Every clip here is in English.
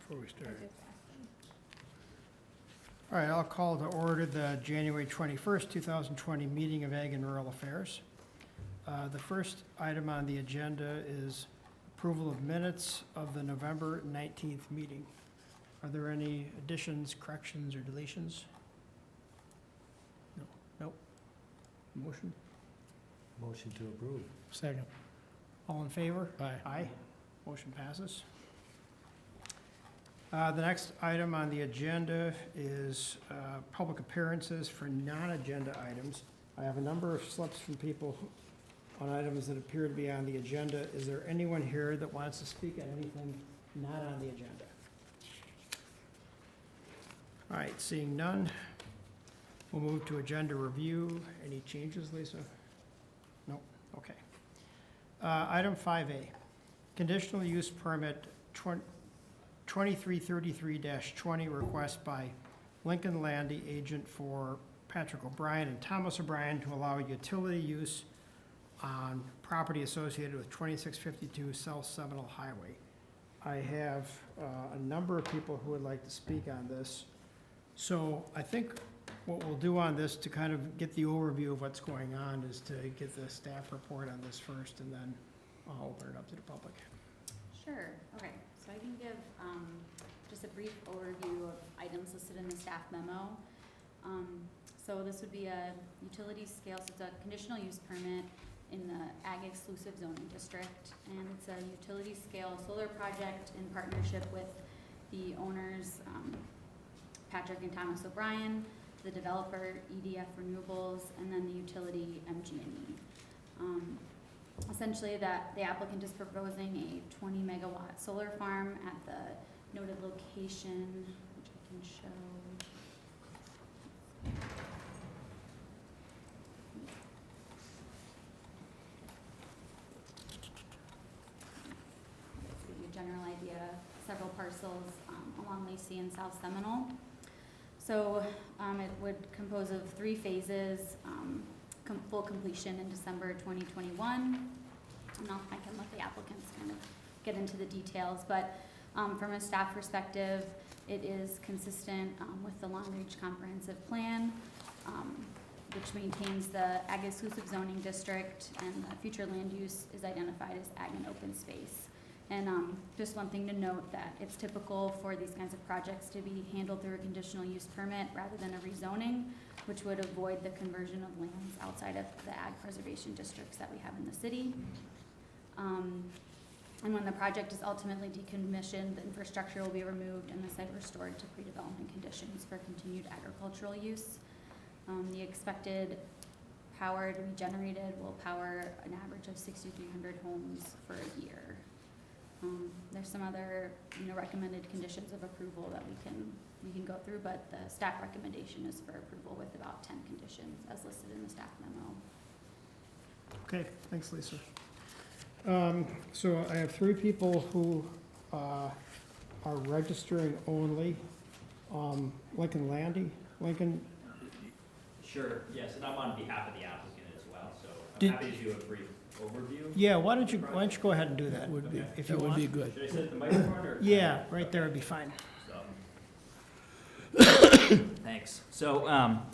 before we start. All right, I'll call to order the January 21st, 2020 meeting of Ag and Rural Affairs. The first item on the agenda is approval of minutes of the November 19th meeting. Are there any additions, corrections, or deletions? No. Nope. Motion? Motion to approve. Second. All in favor? Aye. Aye. Motion passes. The next item on the agenda is public appearances for non-agenda items. I have a number of slips from people on items that appear to be on the agenda. Is there anyone here that wants to speak on anything not on the agenda? All right, seeing none, we'll move to agenda review. Any changes, Lisa? Nope, okay. Item 5A, conditional use permit 2333-20 request by Lincoln Landy, agent for Patrick O'Brien and Thomas O'Brien to allow utility use on property associated with 2652 South Seminole Highway. I have a number of people who would like to speak on this. So I think what we'll do on this to kind of get the overview of what's going on is to get the staff report on this first, and then I'll open it up to the public. Sure, okay, so I can give just a brief overview of items listed in the staff memo. So this would be a utility scale, so it's a conditional use permit in the Ag Exclusive Zoning District, and it's a utility scale solar project in partnership with the owners, Patrick and Thomas O'Brien, the developer EDF Renewables, and then the utility MG&E. Essentially, that the applicant is proposing a 20 megawatt solar farm at the noted location, which I can show. To give you a general idea, several parcels along Lacey and South Seminole. So it would compose of 3 phases, full completion in December 2021. And I can let the applicants kind of get into the details, but from a staff perspective, it is consistent with the long-range comprehensive plan, which maintains the Ag Exclusive Zoning District, and the future land use is identified as ag and open space. And just one thing to note, that it's typical for these kinds of projects to be handled through a conditional use permit rather than a rezoning, which would avoid the conversion of lands outside of the ag preservation districts that we have in the city. And when the project is ultimately decommissioned, the infrastructure will be removed and the site restored to pre-development conditions for continued agricultural use. The expected power to be generated will power an average of 6,300 homes for a year. There's some other, recommended conditions of approval that we can go through, but the staff recommendation is for approval with about 10 conditions as listed in the staff memo. Okay, thanks, Lisa. So I have 3 people who are registering only. Lincoln Landy, Lincoln, Sure, yes, and I'm on behalf of the applicant as well, so Did- I'm happy to do a brief overview. yeah, why don't you go ahead and do that? Would be, If you that would be want. good. Should I set the microphone or? Yeah, right there would be fine. Thanks. So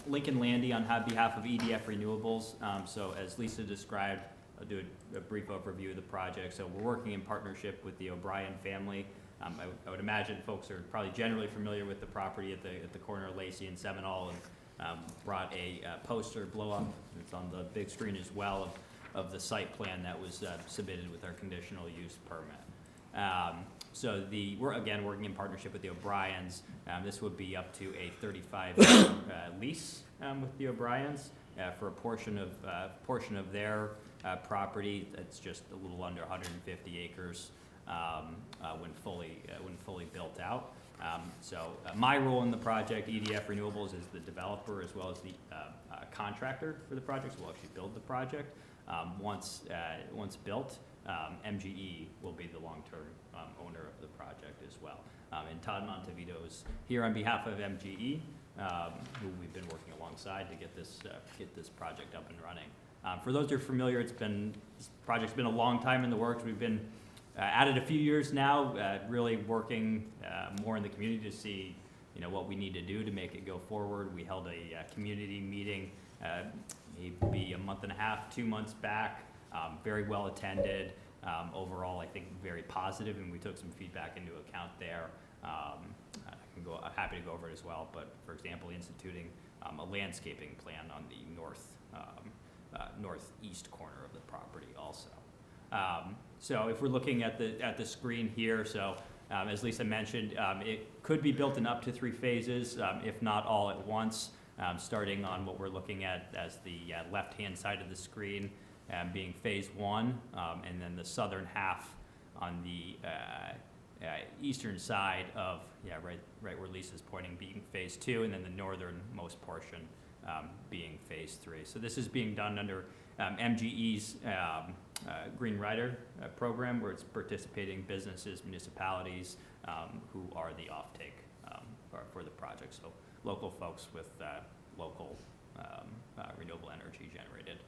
Lincoln Landy on behalf of EDF Renewables. So as Lisa described, I'll do a brief overview of the project. So we're working in partnership with the O'Brien family. I would imagine folks are probably generally familiar with the property at the corner of Lacey and Seminole, and brought a poster blow up. It's on the big screen as well of the site plan that was submitted with our conditional use permit. So we're again working in partnership with the O'Briens. This would be up to a 35-year lease with the O'Briens for a portion of their property. That's just a little under 150 acres when fully built out. My role in the project, EDF Renewables, is the developer as well as the contractor for the project. So we'll actually build the project. Once built, MGE will be the long-term owner of the project as well. And Todd Montevideo is here on behalf of MGE, who we've been working alongside to get this project up and running. For those who are familiar, this project's been a long time in the works. We've been added a few years now, really working more in the community to see, what we need to do to make it go forward. We held a community meeting maybe a month and a half, 2 months back, very well attended. Overall, I think very positive, and we took some feedback into account there. I'm happy to go over it as well, but for example, instituting a landscaping plan on the northeast corner of the property also. So if we're looking at the screen here, so as Lisa mentioned, it could be built in up to 3 phases, if not all at once, starting on what we're looking at as the left-hand side of the screen, being phase 1, and then the southern half on the eastern side of, right where Lisa's pointing, being phase 2, and then the northernmost portion being phase 3. So this is being done under MGE's Green Rider program, where it's participating businesses, municipalities who are the offtake for the project. So local folks with local renewable energy generated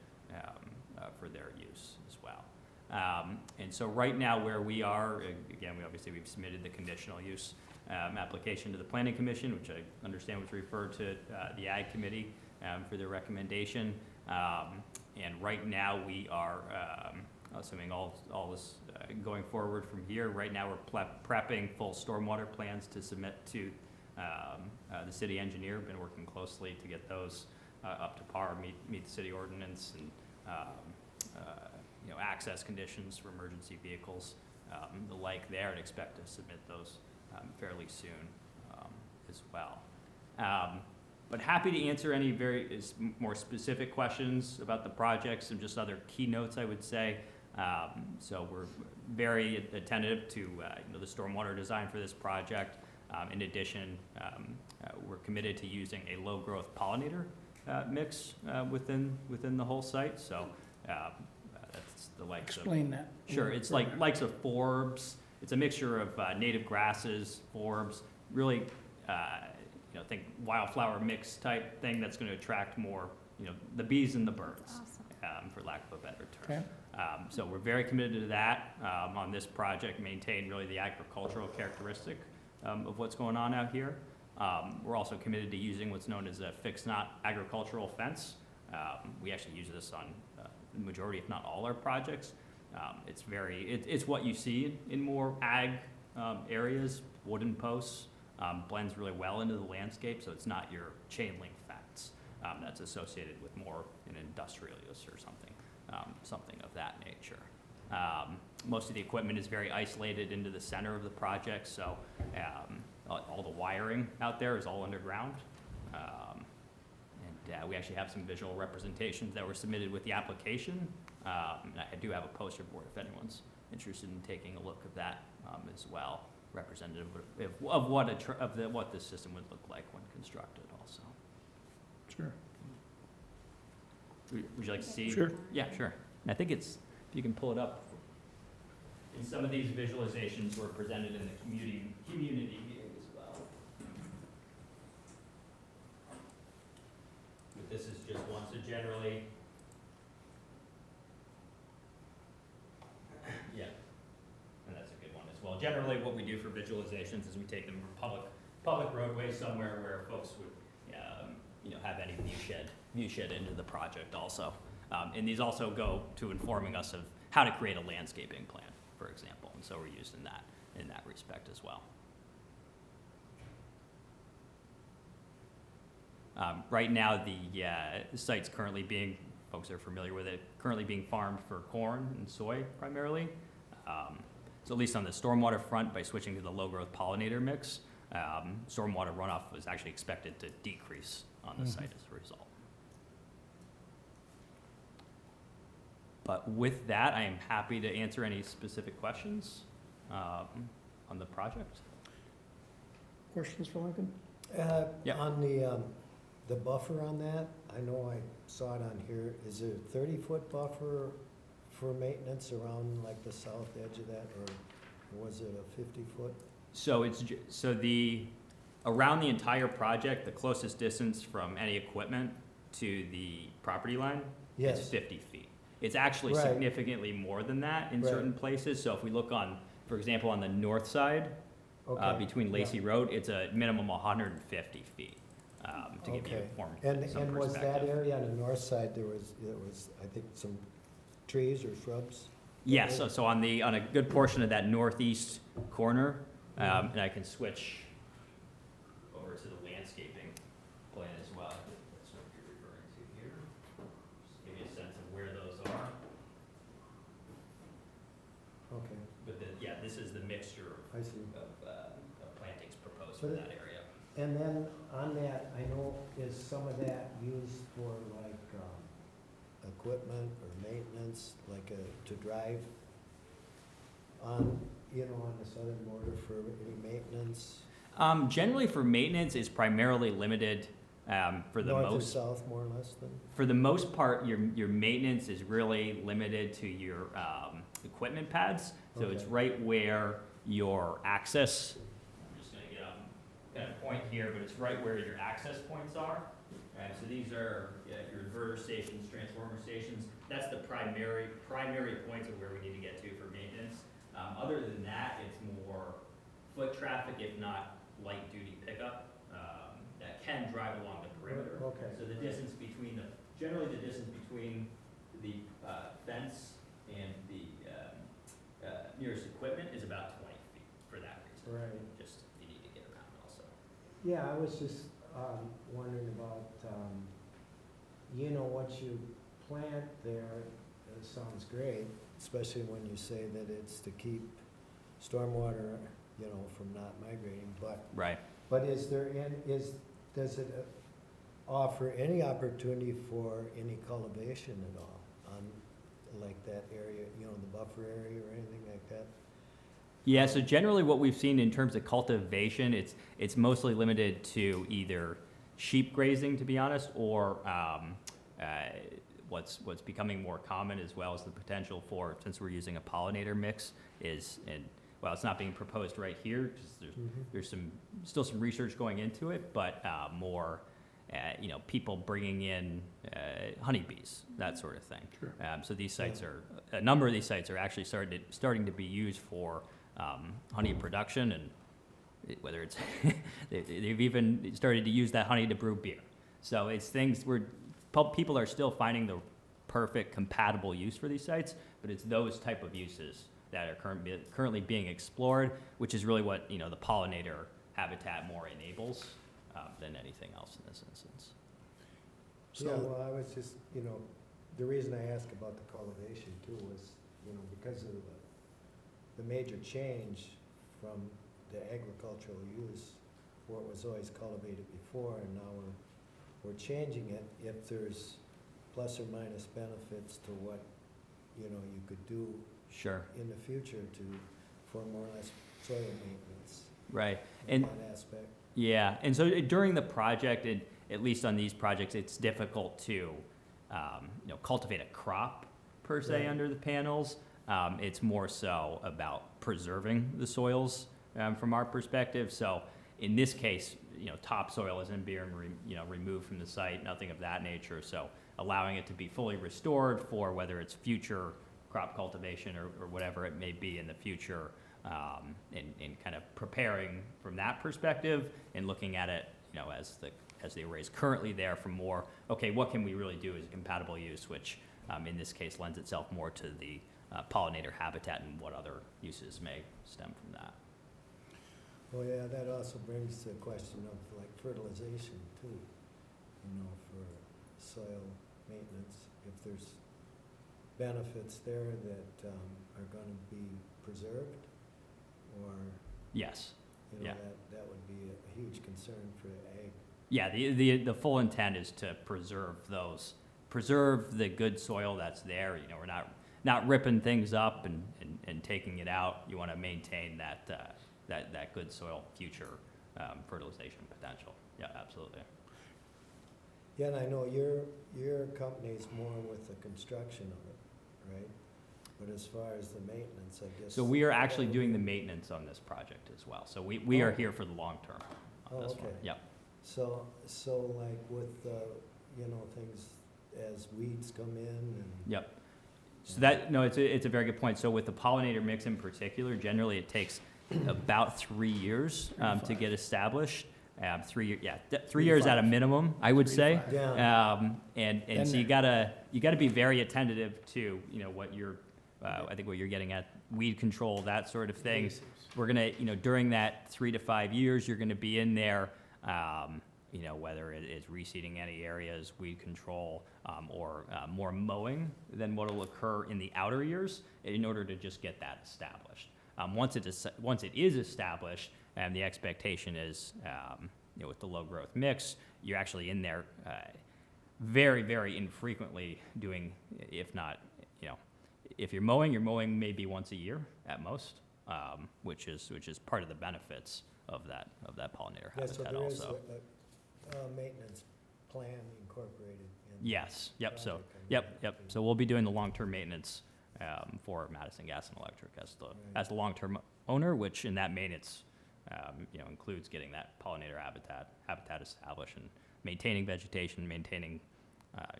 for their use as well. And so right now where we are, again, we've submitted the conditional use application to the Planning Commission, which I understand was referred to the Ag Committee for their recommendation. And right now we are, assuming all is going forward from here, right now we're prepping full stormwater plans to submit to the city engineer. Been working closely to get those up to par, meet the city ordinance, and access conditions for emergency vehicles, the like there, and expect to submit those fairly soon as well. But happy to answer any more specific questions about the projects and just other keynotes, I would say. So we're very attentive to the stormwater design for this project. In addition, we're committed to using a low-growth pollinator mix within the whole site. So that's the likes of. Explain that. Sure, it's likes of forbs. It's a mixture of native grasses, forbs, really, think wildflower mix type thing that's going to attract more, the bees and the birds, for lack of a better term. Okay. So we're very committed to that on this project, maintain really the agricultural characteristic of what's going on out here. We're also committed to using what's known as a fixed knot agricultural fence. We actually use this on the majority, if not all, our projects. It's what you see in more ag areas. Wooden posts blends really well into the landscape, so it's not your chain link fence that's associated with more an industrial use or something of that nature. Most of the equipment is very isolated into the center of the project, so all the wiring out there is all underground. And we actually have some visual representations that were submitted with the application. And I do have a poster board if anyone's interested in taking a look at that as well, representative of what this system would look like when constructed also. Sure. Would you like to see? Sure. Yeah, sure. And I think if you can pull it up. And some of these visualizations were presented in the community meeting as well. But this is just one, so generally, yeah, and that's a good one as well. Generally, what we do for visualizations is we take them from public roadways somewhere where folks would, have any viewshed into the project also. And these also go to informing us of how to create a landscaping plan, for example, and so we're used in that respect as well. Right now, the site's currently folks are familiar with it, currently being farmed for corn and soy primarily. So at least on the stormwater front, by switching to the low-growth pollinator mix, stormwater runoff was actually expected to decrease on the site as a result. But with that, I am happy to answer any specific questions on the project. Questions for Lincoln? Yeah. On the buffer on that, I know I saw it on here, is it a 30-foot buffer for maintenance around like the south edge of that, or was it a 50-foot? So around the entire project, the closest distance from any equipment to the property line is Yes. 50 feet. It's actually Right. significantly more than that in Right. certain places. So if we look on, for example, on the north side, Okay. between Lacey Road, it's a minimum 150 feet, to give you Okay. some And was that perspective. area on the north side, there was, I think, some trees or shrubs? Yes, so on a good portion of that northeast corner, Mhm. and I can switch over to the landscaping plan as well. That's what you're referring to here. Just give you a sense of where those are. Okay, But this is the mixture I see. of plantings proposed for But that area. And then on that, I know, is some of that used for like, equipment or maintenance, like to drive on, on the southern border for any maintenance? Generally for maintenance, it's primarily limited, for the North and most. south, more or less, then? For the most part, your maintenance is really limited to your equipment pads. So it's Okay. right where your access, I'm just gonna get up, kind of point here, but it's right where your access points are. And so these are your inverter stations, transformer stations. That's the primary points of where we need to get to for maintenance. Other than that, it's more foot traffic, if not light duty pickup, that can drive along the perimeter. Okay. So the distance between generally the distance between the fence and the nearest equipment is about 20 feet for that reason. Right. Just, you need to get around also. Yeah, I was just wondering about, what you plant there, it sounds great, especially when you say that it's to keep stormwater, from not migrating, Right. but does it offer any opportunity for any cultivation at all on, like that area, the buffer area or anything like that? Yeah, so generally what we've seen in terms of cultivation, it's mostly limited to either sheep grazing, to be honest, or what's becoming more common as well as the potential for, since we're using a pollinator mix, well, it's not being proposed right here, because there's still some research going into it, but more, people bringing in honeybees, that sort of thing. Sure. So these sites a number of these sites are actually starting to be used for honey production, and whether it's, they've even started to use that honey to brew beer. So it's things where people are still finding the perfect compatible use for these sites, but it's those type of uses that are currently being explored, which is really what, the pollinator habitat more enables than anything else in this instance. Yeah, well, I was just, the reason I asked about the cultivation too was, because of the major change from the agricultural use, where it was always cultivated before, and now we're changing it. If there's plus or minus benefits to what, you could do Sure. in the future for more or less soil maintenance. Right. In And that aspect. yeah, and so during the project, at least on these projects, it's difficult to, cultivate a crop per se Right. under the panels. It's more so about preserving the soils from our perspective. So in this case, topsoil isn't being removed from the site, nothing of that nature. So allowing it to be fully restored for whether it's future crop cultivation or whatever it may be in the future, and kind of preparing from that perspective and looking at it, as the array is currently there from more, okay, what can we really do as a compatible use, which in this case lends itself more to the pollinator habitat and what other uses may stem from that. Well, yeah, that also brings the question of like fertilization too, for soil maintenance. If there's benefits there that are gonna be preserved, or, Yes. Yeah. that would be a huge concern for ag. Yeah, the full intent is to preserve the good soil that's there. We're not ripping things up and taking it out. You want to maintain that good soil future fertilization potential. Yeah, absolutely. Yeah, and I know your company's more with the construction of it, right? But as far as the maintenance, I guess. So we are actually doing the maintenance on this project as well. So we are here for the long term on this one. Okay. Yep. So like with, things as weeds come in and. Yep. So that, no, it's a very good point. So with the pollinator mix in particular, generally it takes about 3 years to get established. 3 years, yeah, 3 years at a minimum, I would 3 to say. 5. Yeah, And so you gotta be very attentive to, you know, what you're, I think what you're getting at, weed control, that sort of thing. We're gonna, you know, during that 3 to 5 years, you're gonna be in there, you know, whether it is reseeding any areas, weed control, or more mowing than what will occur in the outer years in order to just get that established. Once it is established, the expectation is, you know, with the low growth mix, you're actually in there very, very infrequently doing, if not, you know, if you're mowing maybe once a year at most, which is part of the benefits of that pollinator yeah, so habitat there is also. a maintenance plan incorporated in. Yes, yep, so, project, and yep. everything. So we'll be doing the long-term maintenance for Madison Gas and Electric Right. as the long-term owner, which in that maintenance, you know, includes getting that pollinator habitat established and maintaining vegetation, maintaining,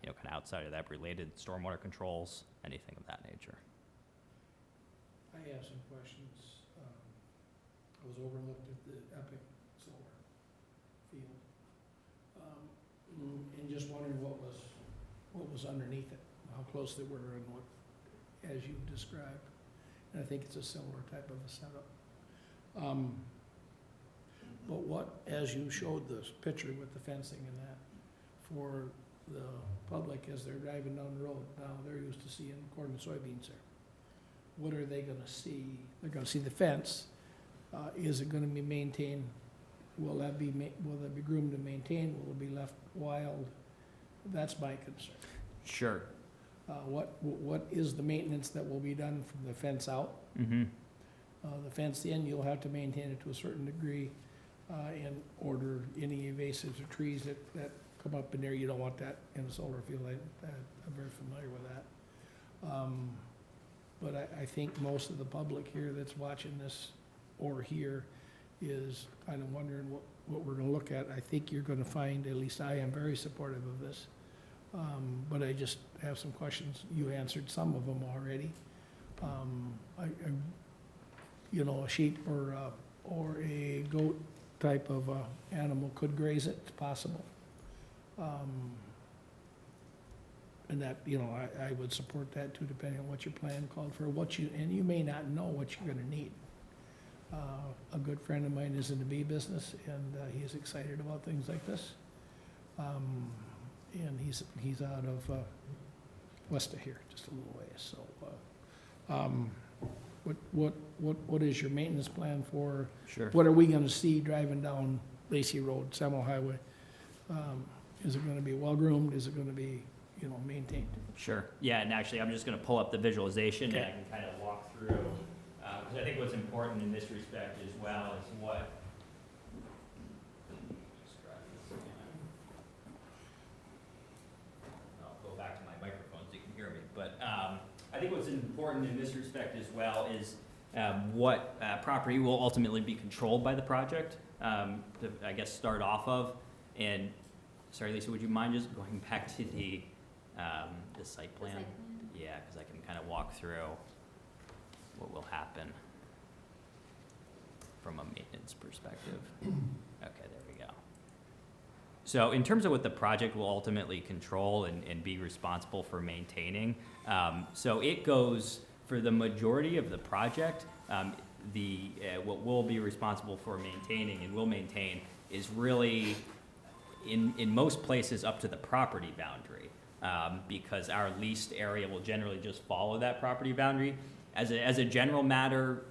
you know, kind of outside of that related stormwater controls, anything of that nature. I have some questions. I was overlooked at the Epic Solar field. And just wondering what was underneath it, how close they were and what, as you've described. And I think it's a similar type of a setup. But what, as you showed this picture with the fencing and that, for the public as they're driving down the road, now they're used to seeing corn and soybeans there. What are they gonna see? They're gonna see the fence. Is it gonna be maintained? Will that be groomed and maintained? Will it be left wild? That's my concern. Sure. What is the maintenance that will be done from the fence out? Mm-hmm. The fence in, you'll have to maintain it to a certain degree, and order any invasives or trees that come up in there. You don't want that in a solar field. I'm very familiar with that. But I think most of the public here that's watching this or here is kind of wondering what we're gonna look at. I think you're gonna find, at least I am very supportive of this. But I just have some questions. You answered some of them already. You know, a sheep or a goat type of animal could graze it, it's possible. And that, you know, I would support that too, depending on what your plan called for, and you may not know what you're gonna need. A good friend of mine is in the bee business, and he's excited about things like this. And he's out of west of here, just a little ways, so. What is your maintenance plan for? Sure. What are we gonna see driving down Lacey Road, Seminole Highway? Is it gonna be well-groomed? Is it gonna be, you know, maintained? Sure. Yeah, and actually, I'm just gonna pull up the visualization and I Okay. can kind of walk through, because I think what's important in this respect as well is what. I'll go back to my microphone so you can hear me, but I think what's important in this respect as well is what property will ultimately be controlled by the project, to, I guess, start off of. And, sorry, Lisa, would you mind just going back to the site plan? The site plan? Yeah, because I can kind of walk through what will happen from a maintenance perspective. Okay, there we go. So in terms of what the project will ultimately control and be responsible for maintaining, so it goes, for the majority of the project, what we'll be responsible for maintaining and will maintain is really, in most places, up to the property boundary, because our leased area will generally just follow that property boundary. As a general matter,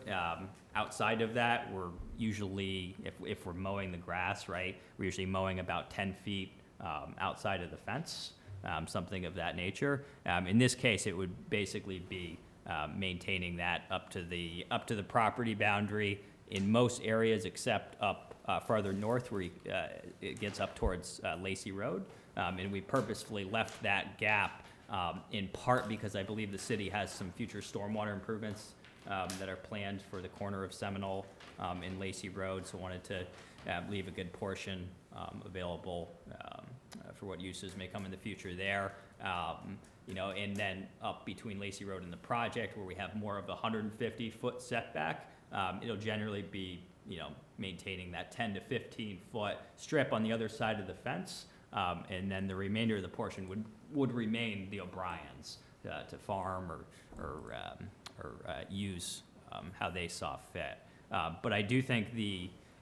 outside of that, we're usually, if we're mowing the grass, right, we're usually mowing about 10 feet outside of the fence, something of that nature. In this case, it would basically be maintaining that up to the property boundary in most areas, except up farther north where it gets up towards Lacey Road. And we purposefully left that gap in part because I believe the city has some future stormwater improvements that are planned for the corner of Seminole and Lacey Road, so wanted to leave a good portion available for what uses may come in the future there. and then up between Lacey Road and the project where we have more of a 150-foot setback, it'll generally be, maintaining that 10 to 15-foot strip on the other side of the fence. And then the remainder of the portion would remain the O'Briens to farm or use how they saw fit. But I do think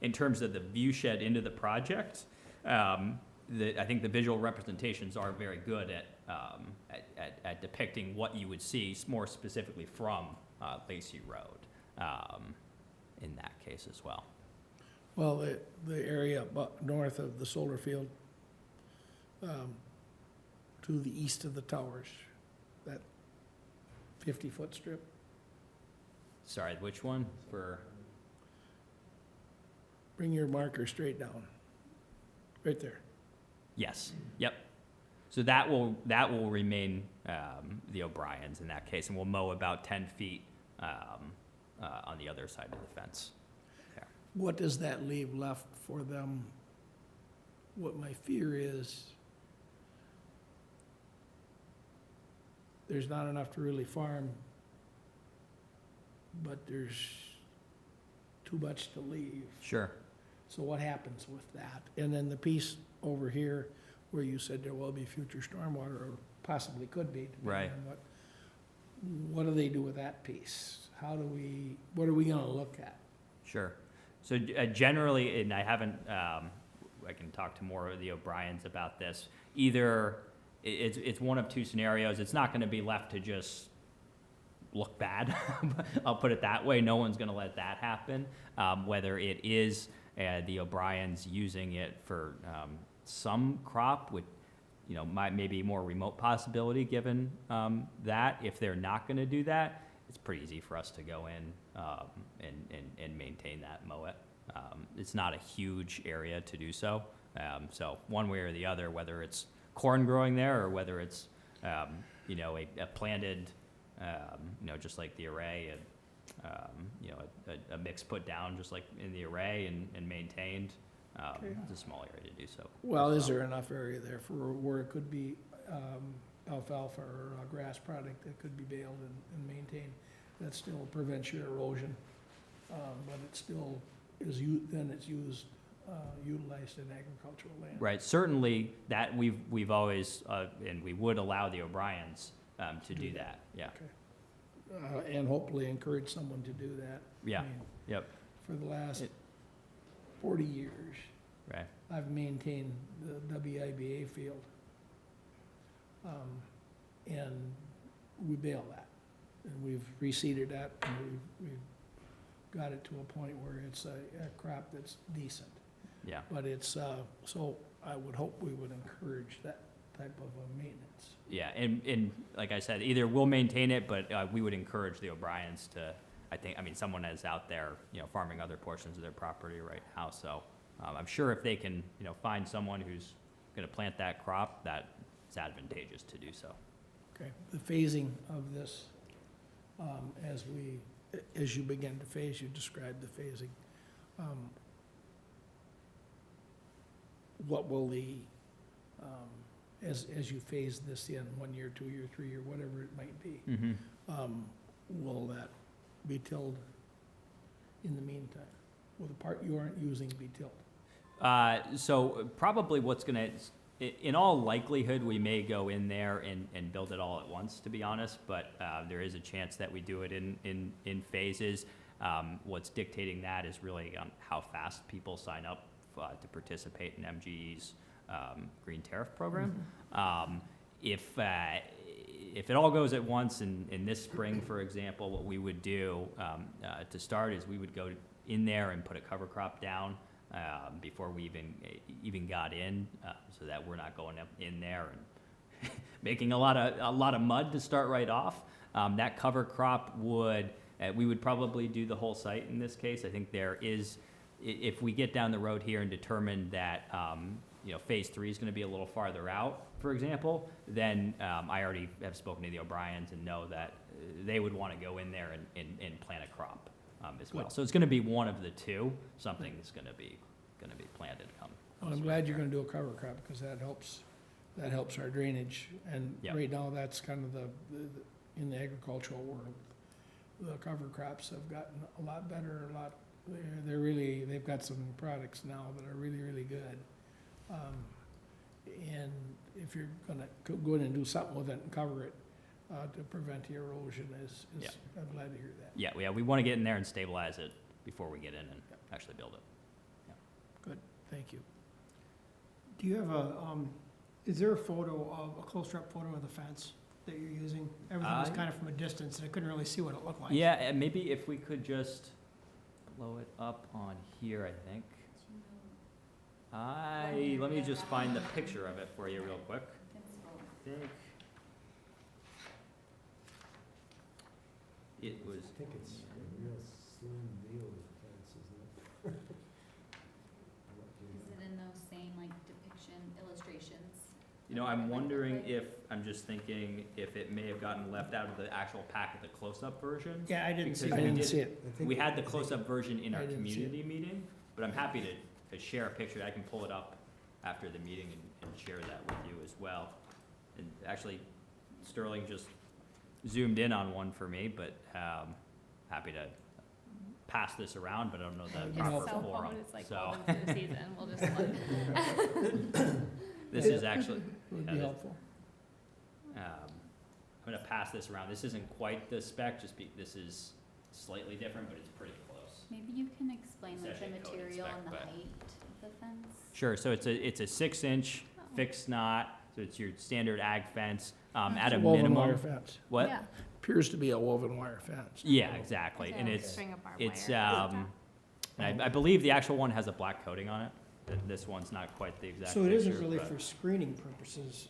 in terms of the view shed into the project, I think the visual representations are very good at depicting what you would see more specifically from Lacey Road in that case as well. Well, the area north of the solar field, to the east of the towers, that 50-foot strip. Sorry, which one? Bring your marker straight down, right there. Yes, yep. So that will remain the O'Briens in that case, and we'll mow about 10 feet on the other side of the fence. There. What does that leave left for them? What my fear is, there's not enough to really farm, but there's too much to leave. Sure. So what happens with that? And then the piece over here where you said there will be future stormwater, or possibly could be, depending Right. on what do they do with that piece? What are we gonna look at? Sure. So generally, and I haven't, I can talk to more of the O'Briens about this. Either it's one of two scenarios. It's not going to be left to just look bad. I'll put it that way. No one's going to let that happen. Whether it is the O'Briens using it for some crop, which might maybe more remote possibility given that. If they're not going to do that, it's pretty easy for us to go in and maintain that, mow it. It's not a huge area to do so. So one way or the other, whether it's corn growing there or whether it's a planted, just like the array, a mix put down just like in the array and maintained. Okay. It's a small area to do so. Well, is there enough area there for where it could be alfalfa or a grass product that could be baled and maintained? That still prevents your erosion, but it still is, then it's utilized in agricultural land. Right, certainly that we've always, and we would allow the O'Briens to do that, yeah. Okay. And hopefully encourage someone to do that. Yeah, I mean, yep. For the last It- 40 years, Right, I've maintained the WIBA field. And we bail that, and we've reseeded that, and we've got it to a point where it's a crop that's decent. yeah, But it's, so I would hope we would encourage that type of maintenance. yeah, and like I said, either we'll maintain it, but we would encourage the O'Briens to, someone is out there, farming other portions of their property right now, so I'm sure if they can, find someone who's gonna plant that crop, that it's advantageous to do so. Okay, the phasing of this, as you begin to phase, you described the phasing. What will as you phase this in, 1 year, 2 year, 3 year, whatever it might be, will that be tilled in the meantime? Will the part you aren't using be tilled? So probably what's gonna, in all likelihood, we may go in there and build it all at once, to be honest, but there is a chance that we do it in phases. What's dictating that is really on how fast people sign up to participate in MGE's Green Tariff Program. If it all goes at once in this spring, for example, what we would do to start is we would go in there and put a cover crop down before we even got in, so that we're not going up in there and making a lot of mud to start right off. That cover crop we would probably do the whole site in this case. I think there is, if we get down the road here and determine that phase 3 is going to be a little farther out, for example, then I already have spoken to the O'Briens and know that they would want to go in there and plant a crop as well. So it's going to be one of the two. Something is going to be planted. Well, I'm glad you're gonna do a cover crop, because that helps that helps our drainage. And Yep. right now, that's kind of in the agricultural world, the cover crops have gotten a lot better, they've got some products now that are really, really good. And if you're gonna go in and do something with it and cover it, to prevent the erosion Yep. I'm glad to hear that. Yeah, we want to get in there and stabilize it before we get in and actually build it. Thank you. Do you have is there a closer up photo of the fence that you're using? Everything was kind of from a distance, and I couldn't really see what it looked like. Yeah, and maybe if we could just blow it up on here, I think. Let me just find the picture of it for you real quick. I think it was. I think it's a real slim view of the fence, isn't it? Is it in those same like depiction illustrations? You know, I'm wondering I'm just thinking if it may have gotten left out of the actual pack of the close-up version. Yeah, I didn't see Because I that. we didn't did- see it. I think We had the close-up version in I our didn't see it. community meeting, but I'm happy to share a picture. I can pull it up after the meeting and share that with you as well. And actually, Sterling just zoomed in on one for me, but happy to pass this around, but I don't know the It's proper cell forum. It's like So, well into the season, we'll just look. this is actually, Would Yeah, be that- helpful. I'm gonna pass this around. This isn't quite the spec, this is slightly different, but it's pretty close. Maybe you can explain It's like the actually a coded material spec, and the but- height of the fence. Sure, so it's a 6-inch Oh. fixed knot, so it's your standard ag fence, at a Woven wire minimum. fence. What? Yeah. Appears to be a woven wire fence. Yeah, exactly, Like and a it's, string of barbed it's, wire. and I believe the actual one has a black coating on it. This one's not quite the exact So it isn't picture, really but- for screening purposes?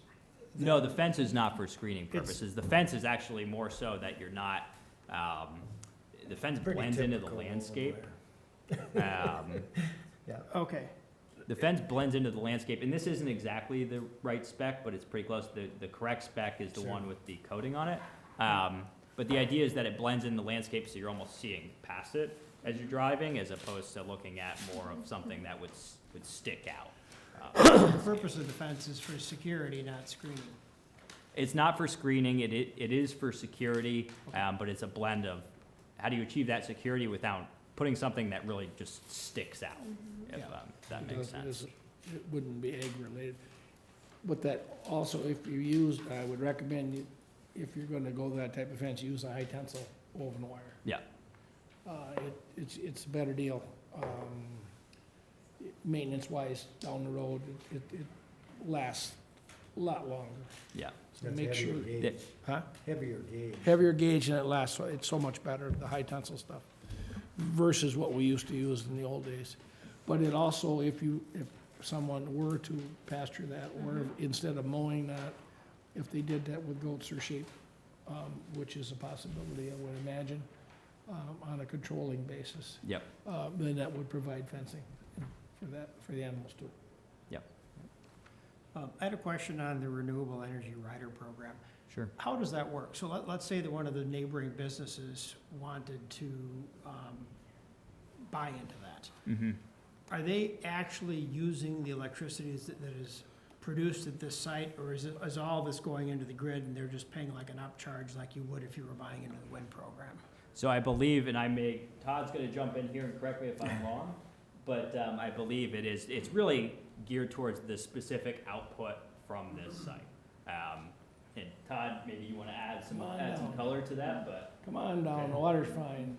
No, the fence is not for screening It's- purposes. The fence is actually more so that you're not, the fence Pretty uh, blends into the typical over landscape. there. Okay, The fence blends into the landscape, and this isn't exactly the right spec, but it's pretty close. The correct spec is the Sure. one with the coating on it. But the idea is that it blends in the landscape, so you're almost seeing past it as you're driving, as opposed to looking at more of something that would stick out. the purpose of the fence is for security, not screening. It's not for screening, it is for security, but it's a blend of, how do you achieve that security without putting something that really just sticks out? If Yeah. that It makes does- sense. It wouldn't be ag-related. But that also, if you use, I would recommend you, if you're gonna go that type of fence, use a high tensile woven wire. Yeah. It's a better deal. Maintenance-wise, down the road, it lasts a lot longer. Yeah, So That's make heavier sure, gauge. huh? Heavier gauge. Heavier gauge and it lasts, it's so much better, the high tensile stuff, versus what we used to use in the old days. But it also, if someone were to pasture that, or instead of mowing that, if they did that with goats or sheep, which is a possibility, I would imagine, on a controlling basis, yep, then that would provide fencing for the animals too. I had a question on the Renewable Energy Rider Program. sure. How does that work? So let's say that one of the neighboring businesses wanted to buy into that. Mm-hmm. Are they actually using the electricity that is produced at this site, or is all this going into the grid and they're just paying like an upcharge like you would if you were buying into the wind program? So I believe, and Todd's gonna jump in here and correct me if I'm wrong, but I believe it's really geared towards the specific output from this site. And Todd, maybe you wanna add some color to that, but. Come on down, the water's fine.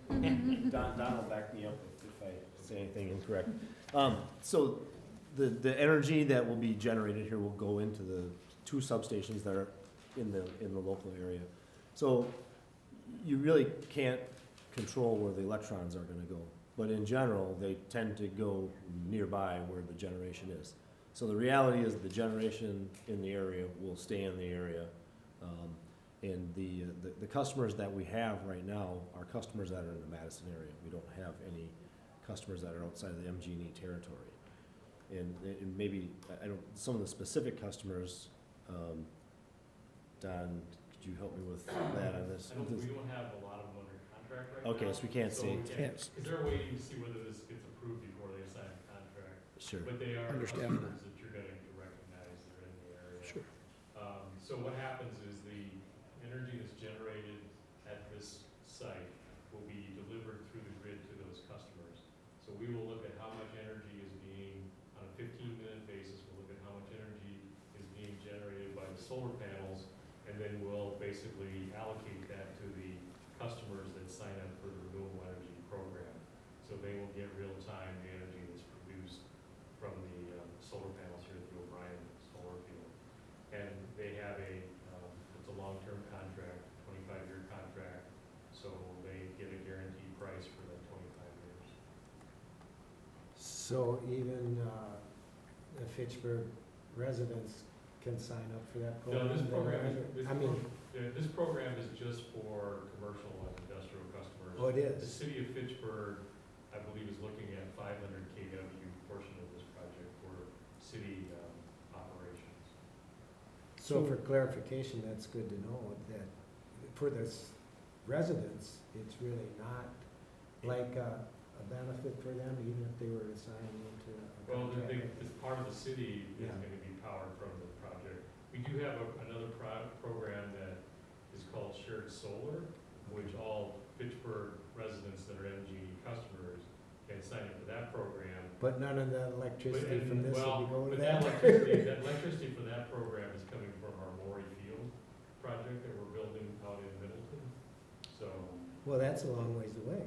Don will back me up if I say anything incorrect. So the energy that will be generated here will go into the 2 substations that are in the local area. So you really can't control where the electrons are gonna go. But in general, they tend to go nearby where the generation is. So the reality is the generation in the area will stay in the area. And the customers that we have right now are customers that are in the Madison area. We don't have any customers that are outside of the MG&E territory. And maybe, I don't, some of the specific customers, Don, could you help me with that on this? We don't have a lot of them under contract right now. Okay, so we can't see. Yes. Because they're waiting to see whether this gets approved before they sign a contract. Sure. But they are Understandable. customers that you're going to recognize, they're in the area. Sure. So what happens is the energy that's generated at this site will be delivered through the grid to those customers. So we will look at how much energy is being, on a 15-minute basis, we'll look at how much energy is being generated by the solar panels, and then we'll basically allocate that to the customers that sign up for the renewable energy program. So they will get real-time the energy that's produced from the solar panels here at the O'Brien Solar Field. And they have it's a long-term contract, 25-year contract, so they get a guaranteed price for that 25 years. So even the Fitchburg residents can sign up for that No, program? This program is just for commercial and industrial customers. Oh, it The is? city of Fitchburg, I believe, is looking at 500 kW portion of this project for city operations. So for clarification, that's good to know that for the residents, it's really not like a benefit for them, even if they were assigned into a Well, contract. this part of the city is Yeah. going to be powered from the project. We do have another program that is called Shared Solar, which all Fitchburg residents that are MGE customers can sign up for that program. But none of the electricity from this will be going to But that? that electricity for that program is coming from our Maury Field project that we're building out in Middleton. So, Well, that's a long ways away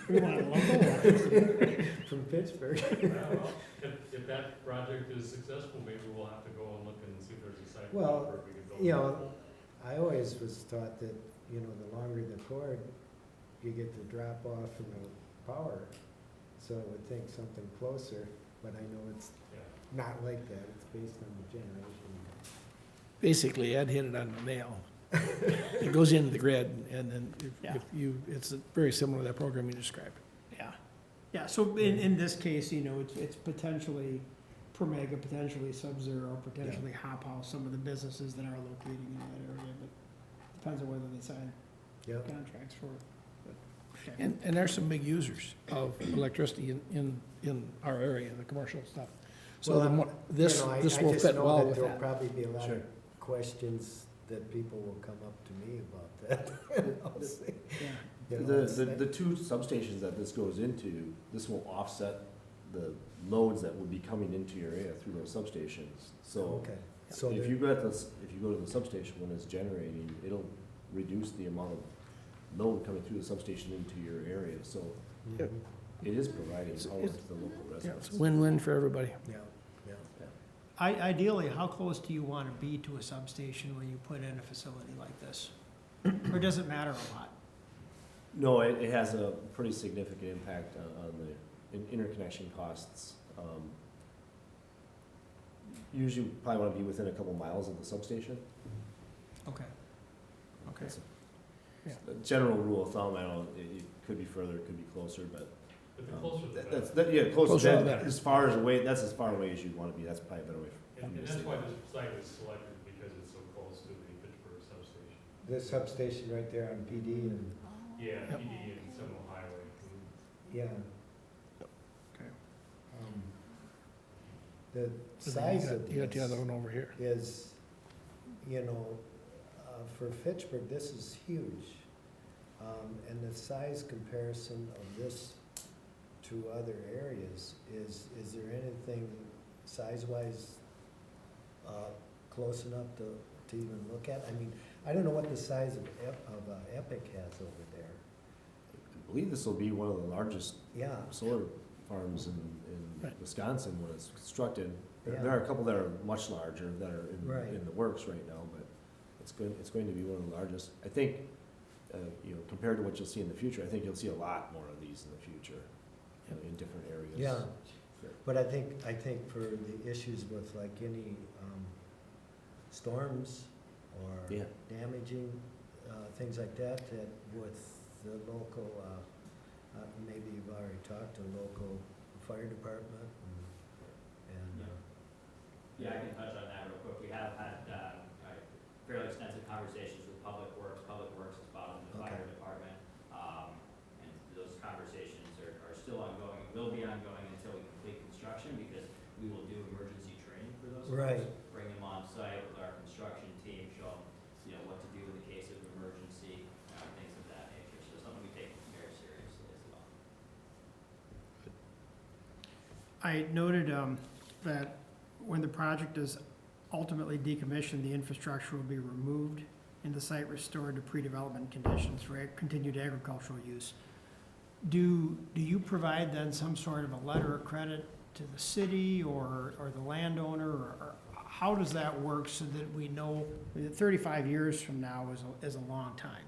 We want a local one. from Pittsburgh. well, if that project is successful, maybe we'll have to go and look and see if there's a site. Well, where we can build you it. know, I always was taught that, you know, the longer the cord, you get the drop off in the power. So I would think something closer, but I know it's Yeah. not like that. It's based on the generation. Basically, Ed hit it on the nail. It goes into the grid, and then Yeah. if you, it's very similar to that program you described. Yeah, yeah, so in this case, you know, it's potentially per mega, potentially sub-zero, potentially hop house, some of the businesses that are located in that area, but depends on whether they sign Yep. contracts for it. But, okay. And there's some big users of electricity in our area, the commercial stuff. So Well, the more, this You know, I will just fit know well that with There'll that. probably be a lot Sure. of questions that people will come up to me about that. I'll say, Yeah. you know, The, it's the, like- the two substations that this goes into, this will offset the loads that would be coming into your area through those substations. So Okay, so if there- you go at this, if you go to the substation when it's generating, it'll reduce the amount of load coming through the substation into your area. So Yep. Mhm. it is providing It's- power it's- to the local Yeah, residents. it's win-win for everybody. Yeah, yeah. Ideally, how close do you want to be to a substation when you put in a facility like this? Or does it matter a lot? No, it has a pretty significant impact on the interconnection costs. Usually, you probably want to be within a couple miles of the substation. Okay. Okay. That's Yeah. a general rule of thumb. I don't know, it could be further, it could be closer, but But the closer the better. yeah, Closer closer. the That, better. as far as away, that's as far away as you'd want to be. That's probably a better way for And me to that's say why that. this site was selected, because it's so close to the Fitchburg substation. The substation right there on PD and, Yeah, Yep. PD and Seminole Highway. yeah. Okay. The And then size of You got the other this one over here. is, you know, for Fitchburg, this is huge. And the size comparison of this to other areas, is there anything size-wise close enough to even look at? I mean, I don't know what the size of Epic has over there. I believe this will be one of the largest Yeah, solar farms in Right. Wisconsin when it's constructed. There Yeah. are a couple that are much larger that are Right. in the works right now, but it's going to be one of the largest. I think, you know, compared to what you'll see in the future, I think you'll see a lot more of these in the future, you know, in different areas. yeah. But I think for the issues with like any storms or Yeah. damaging, things like that, that with the local, maybe you've already talked to local fire department and, Yeah, I can touch on that real quick. We have had fairly extensive conversations with Public Works. Public Works is involved in the fire Okay. department. And those conversations are still ongoing, will be ongoing until we complete construction, because we will do emergency training for those folks. Right. Bring them on site with our construction construction team, show them, you know, what to do in the case of emergency, things of that nature. So something we take very seriously as well. I noted that when the project is ultimately decommissioned, the infrastructure will be removed and the site restored to pre-development conditions for continued agricultural use. Do you provide then some sort of a letter of credit to the city or the landowner, or how does that work so that we know, 35 years from now is a long time?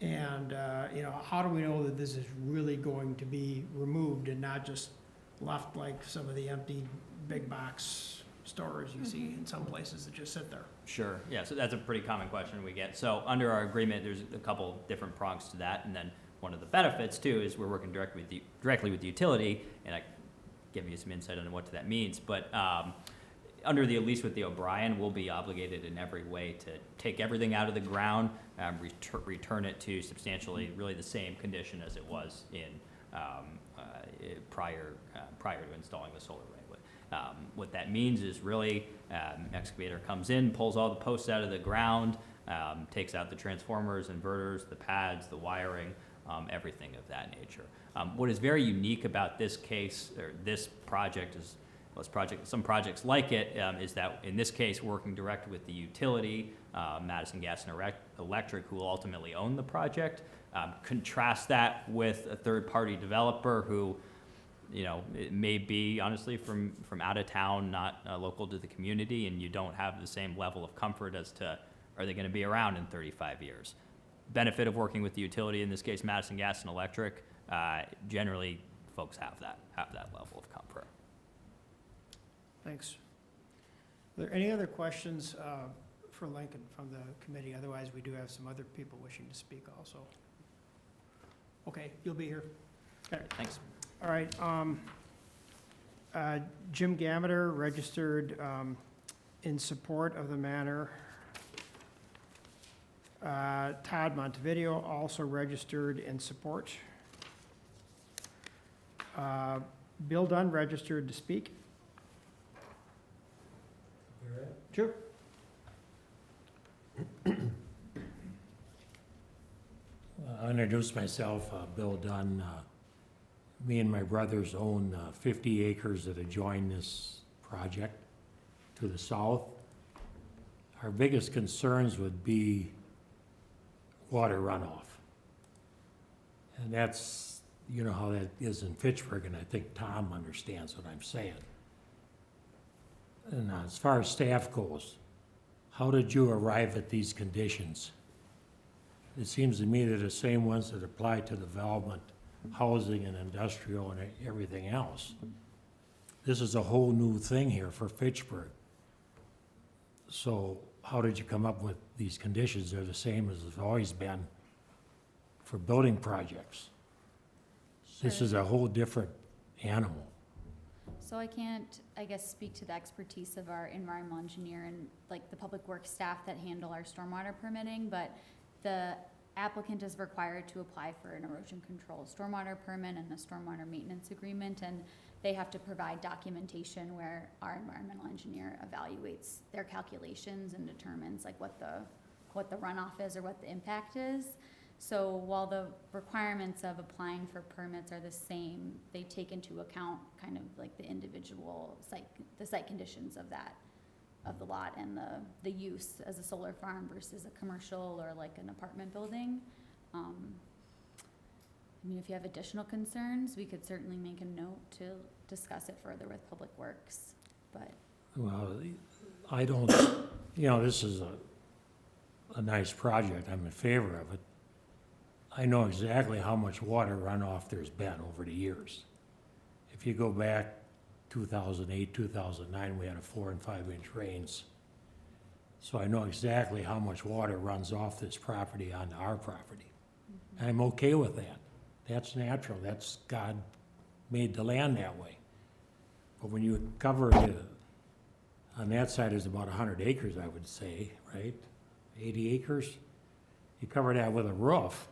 And, you know, how do we know that this is really going to be removed and not just left like some of the empty big box stores you see in some places that just sit there? Sure, yeah, so that's a pretty common question we get. So under our agreement, there's a couple different prongs to that, and then one of the benefits too is we're working directly with the utility, and I can give you some insight on what that means. But under the lease with the O'Brien, we'll be obligated in every way to take everything out of the ground, return it to substantially really the same condition as it was in prior to installing the solar array. What that means is really, excavator comes in, pulls all the posts out of the ground, takes out the transformers, inverters, the pads, the wiring, everything of that nature. What is very unique about this case, or this project, is some projects like it, is that in this case, working direct with the utility, Madison Gas and Electric, who will ultimately own the project. Contrast that with a third-party developer who, you know, it may be honestly from out of town, not local to the community, and you don't have the same level of comfort as to, are they gonna be around in 35 years? Benefit of working with the utility, in this case Madison Gas and Electric, generally folks have that level of comfort. Thanks. Are there any other questions for Lincoln from the committee? Otherwise, we do have some other people wishing to speak also. Okay, you'll be here. Okay, thanks. All right, Jim Gameter registered in support of the matter. Todd Montevideo also registered in support. Bill Dunn registered to speak. Sure. I'll introduce myself, Bill Dunn. Me and my brothers own 50 acres that adjoin this project to the south. Our biggest concerns would be water runoff. And that's, you know how that is in Fitchburg, and I think Tom understands what I'm saying. And as far as staff goes, how did you arrive at these conditions? It seems to me they're the same ones that apply to development, housing and industrial and everything else. This is a whole new thing here for Fitchburg. So how did you come up with these conditions? They're the same as they've always been for building projects. This Sure. is a whole different animal. So I can't, I guess, speak to the expertise of our environmental engineer and like the public works staff that handle our stormwater permitting, but the applicant is required to apply for an erosion control stormwater permit and a stormwater maintenance agreement, and they have to provide documentation where our environmental engineer evaluates their calculations and determines like what the runoff is or what the impact is. So while the requirements of applying for permits are the same, they take into account kind of like the individual site conditions of the lot and the use as a solar farm versus a commercial or like an apartment building. I mean, if you have additional concerns, we could certainly make a note to discuss it further with Public Works, but. Well, I don't, you know, this is a nice project. I'm in favor of it. I know exactly how much water runoff there's been over the years. If you go back 2008, 2009, we had a 4 and 5 inch rains. So I know exactly how much water runs off this property onto our property. And I'm okay with that. That's natural. That's God made the land that way. But when you cover it, on that side is about 100 acres, I would say, right? 80 acres. You cover that with a roof,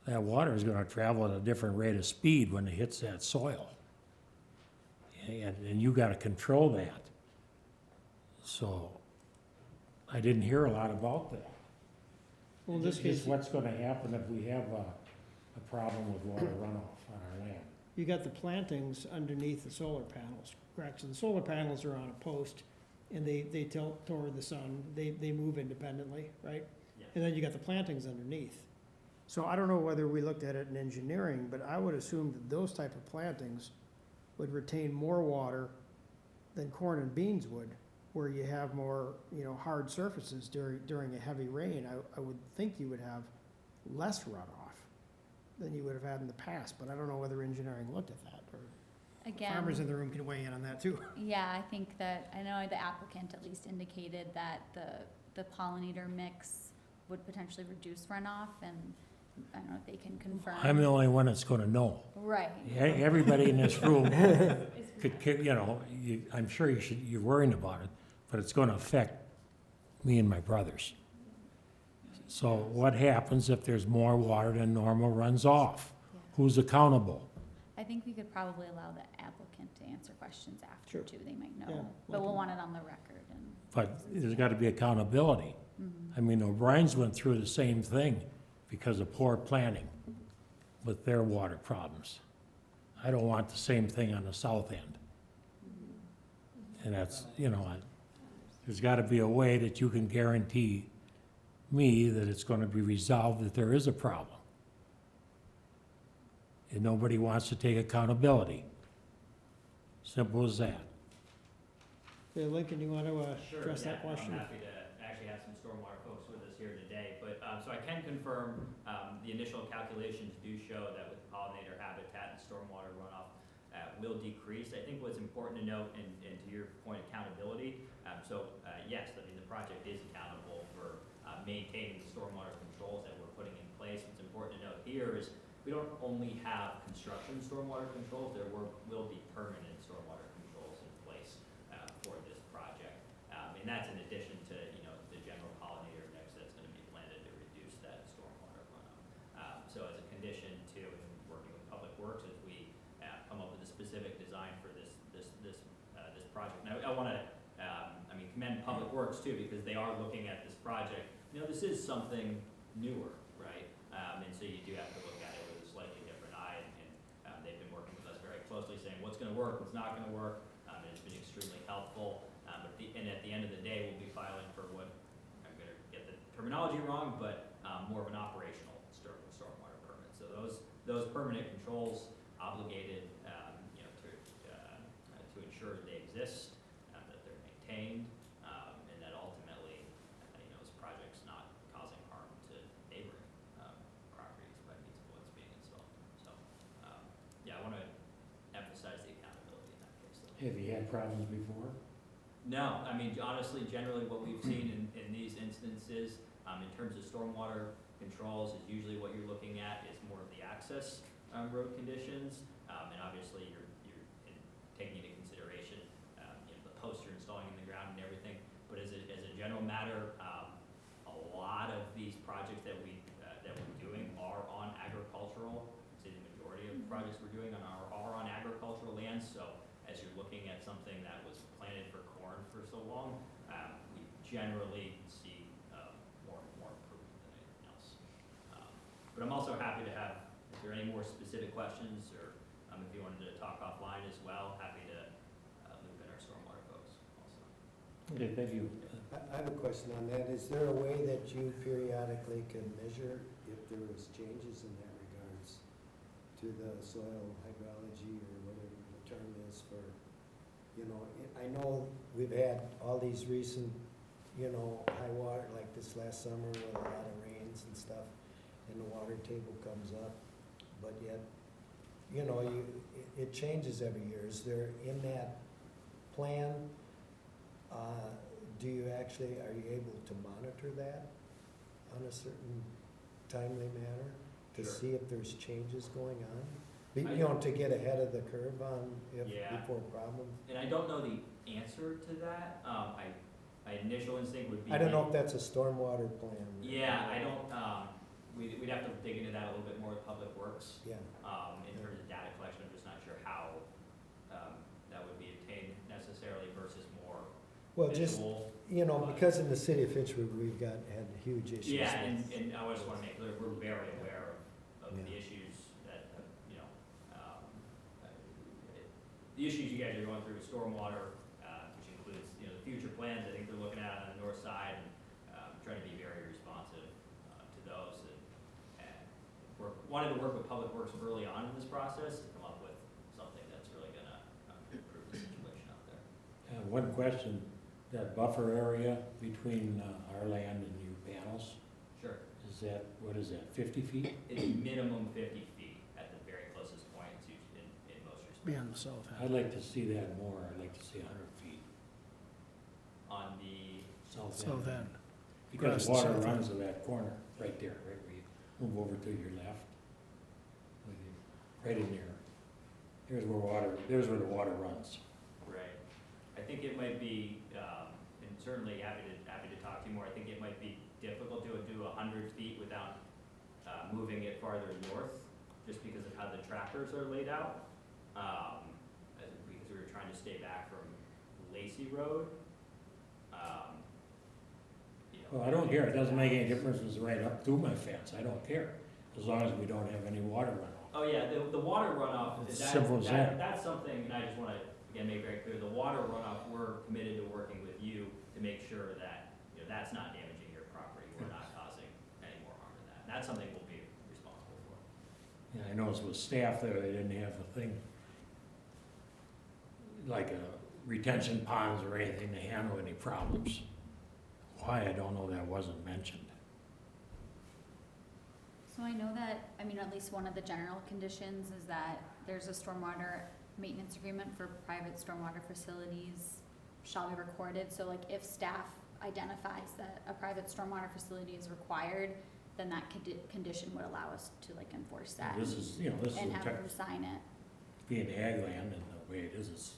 that water is gonna travel at a different rate of speed when it hits that soil. And you gotta control that. So I didn't hear a lot about that. Well, in this Just case, what's gonna happen if we have a problem with water runoff on our land? you got the plantings underneath the solar panels, correct? So the solar panels are on a post, and they tilt toward the sun, they move independently, right? Yeah. And then you got the plantings underneath. So I don't know whether we looked at it in engineering, but I would assume that those type of plantings would retain more water than corn and beans would, where you have more, hard surfaces during a heavy rain. I would think you would have less runoff than you would have had in the past, but I don't know whether engineering looked at that, or farmers in Again, the room can weigh in on that too. yeah, I think that, I know the applicant at least indicated that the pollinator mix would potentially reduce runoff, and I don't know if they can confirm. I'm the only one that's gonna know. Right. Everybody in this room I'm sure you're worrying about it, but it's gonna affect me and my brothers. So what happens if there's more water than normal runs off? Yeah. Who's accountable? I think we could probably allow the applicant to answer questions after Sure. too, they might Yeah, know, but like- we'll want it on the record and. But there's gotta be accountability. Mhm. I mean, O'Brien's went through the same thing because of poor planning with their water problems. I don't want the same thing on the south end. And that's, there's gotta be a way that you can guarantee me that it's gonna be resolved if there is a problem. And nobody wants to take accountability. Simple as that. Okay, Lincoln, you want to Sure, address that yeah, question? I'm happy to actually have some stormwater folks with us here today, but, so I can confirm, the initial calculations do show that with pollinator habitat and stormwater runoff, will decrease. I think what's important to note, and to your point, accountability, yes, I mean, the project is accountable for, maintaining the stormwater controls that we're putting in place. What's important to note here is, we don't only have construction stormwater controls, there will be permanent stormwater controls in place for this project. And that's in addition to, the general pollinator mix that's gonna be planted to reduce that stormwater runoff. So as a condition to, and working with Public Works, as we come up with a specific design for this project. And I wanna, commend Public Works too, because they are looking at this project. This is something newer, right? And so you do have to look at it with a slightly different eye, and they've been working with us very closely, saying what's gonna work, what's not gonna work, and it's been extremely helpful. But at the end of the day, we'll be filing for what, I'm gonna get the terminology wrong, but more of an operational stormwater permit. So those permanent controls obligated, to ensure they exist, that they're maintained, and that ultimately, this project's not causing harm to neighboring properties by means of what's being installed. So, I want to emphasize the accountability in that case. Have you had problems before? No, honestly, generally what we've seen in these instances, in terms of stormwater controls, is usually what you're looking at is more of the access road conditions, and obviously you're taking into consideration, the posts you're installing in the ground and everything. But as a general matter, a lot of these projects that we're doing are on agricultural. I'd say the majority of the projects we're doing are on agricultural lands. So as you're looking at something that was planted for corn for so long, we generally see more improvement than anything else. But I'm also happy to have, if there are any more specific questions, or if you wanted to talk offline as well, happy to loop in our stormwater folks also. Okay, thank you. I have a question on that. Is there a way that you periodically can measure if there was changes in that regards to the soil hydrology or whatever the term is for, I know we've had all these recent, high water, like this last summer with a lot of rains and stuff, and the water table comes up, but yet, it changes every year. Is there, in that plan, are you able to monitor that on a certain timely manner to Sure. see if there's changes going on? To get ahead of the curve on Yeah. before problem? And I don't know the answer to that. My initial instinct would be. I don't know if that's a stormwater plan. Yeah, I don't, we'd have to dig into that a little bit more with Public Works. Yeah. In terms of data collection, I'm just not sure how, that would be obtained necessarily versus more Well, just, visual. you know, because in the city of Fitchburg, we've had huge issues. Yeah, with- and I just wanna make clear, we're very aware of the Yeah. issues that, you know, the issues you guys are going through with stormwater, which includes, you know, the future plans I think they're looking at on the north side, and, trying to be very responsive, to those, and wanted to work with Public Works early on in this process to come up with something that's really gonna, improve the situation out there. One question, that buffer area between our land and you panels, Sure. is that, what is that, 50 feet? It's minimum 50 feet at the very closest point, it's usually in most respects. Be on the south I'd end. like to see that more, I'd like to see 100 feet On the, south South end. end. Because Across the water south end. runs to that corner, right there, right where you move over to your left. Right in there. Here's where the water runs. right, I think it might be, and certainly happy to talk to you more, I think it might be difficult to do 100 feet without, moving it farther north, just because of how the trackers are laid out. Because we were trying to stay back from Lacey Road. You know, Well, I don't care, it doesn't make any difference if it's right up to my fence, I don't care, as long as we don't have any water runoff. Oh, yeah, the water runoff, It's simple as that. that's something, and I just wanna, again, make very clear, the water runoff, we're committed to working with you to make sure that, you know, that's not damaging your property, we're not causing any more harm than that. That's something we'll be responsible for. Yeah, I noticed with staff there, they didn't have a thing, like a retention ponds or anything to handle any problems. Why, I don't know, that wasn't mentioned. So I know that, I mean, at least one of the general conditions is that there's a stormwater maintenance agreement for private stormwater facilities shall be recorded. So like if staff identifies that a private stormwater facility is required, then that condition would allow us to like enforce that This is, you know, this is and a have them sign it. being ag land and the way it is, it's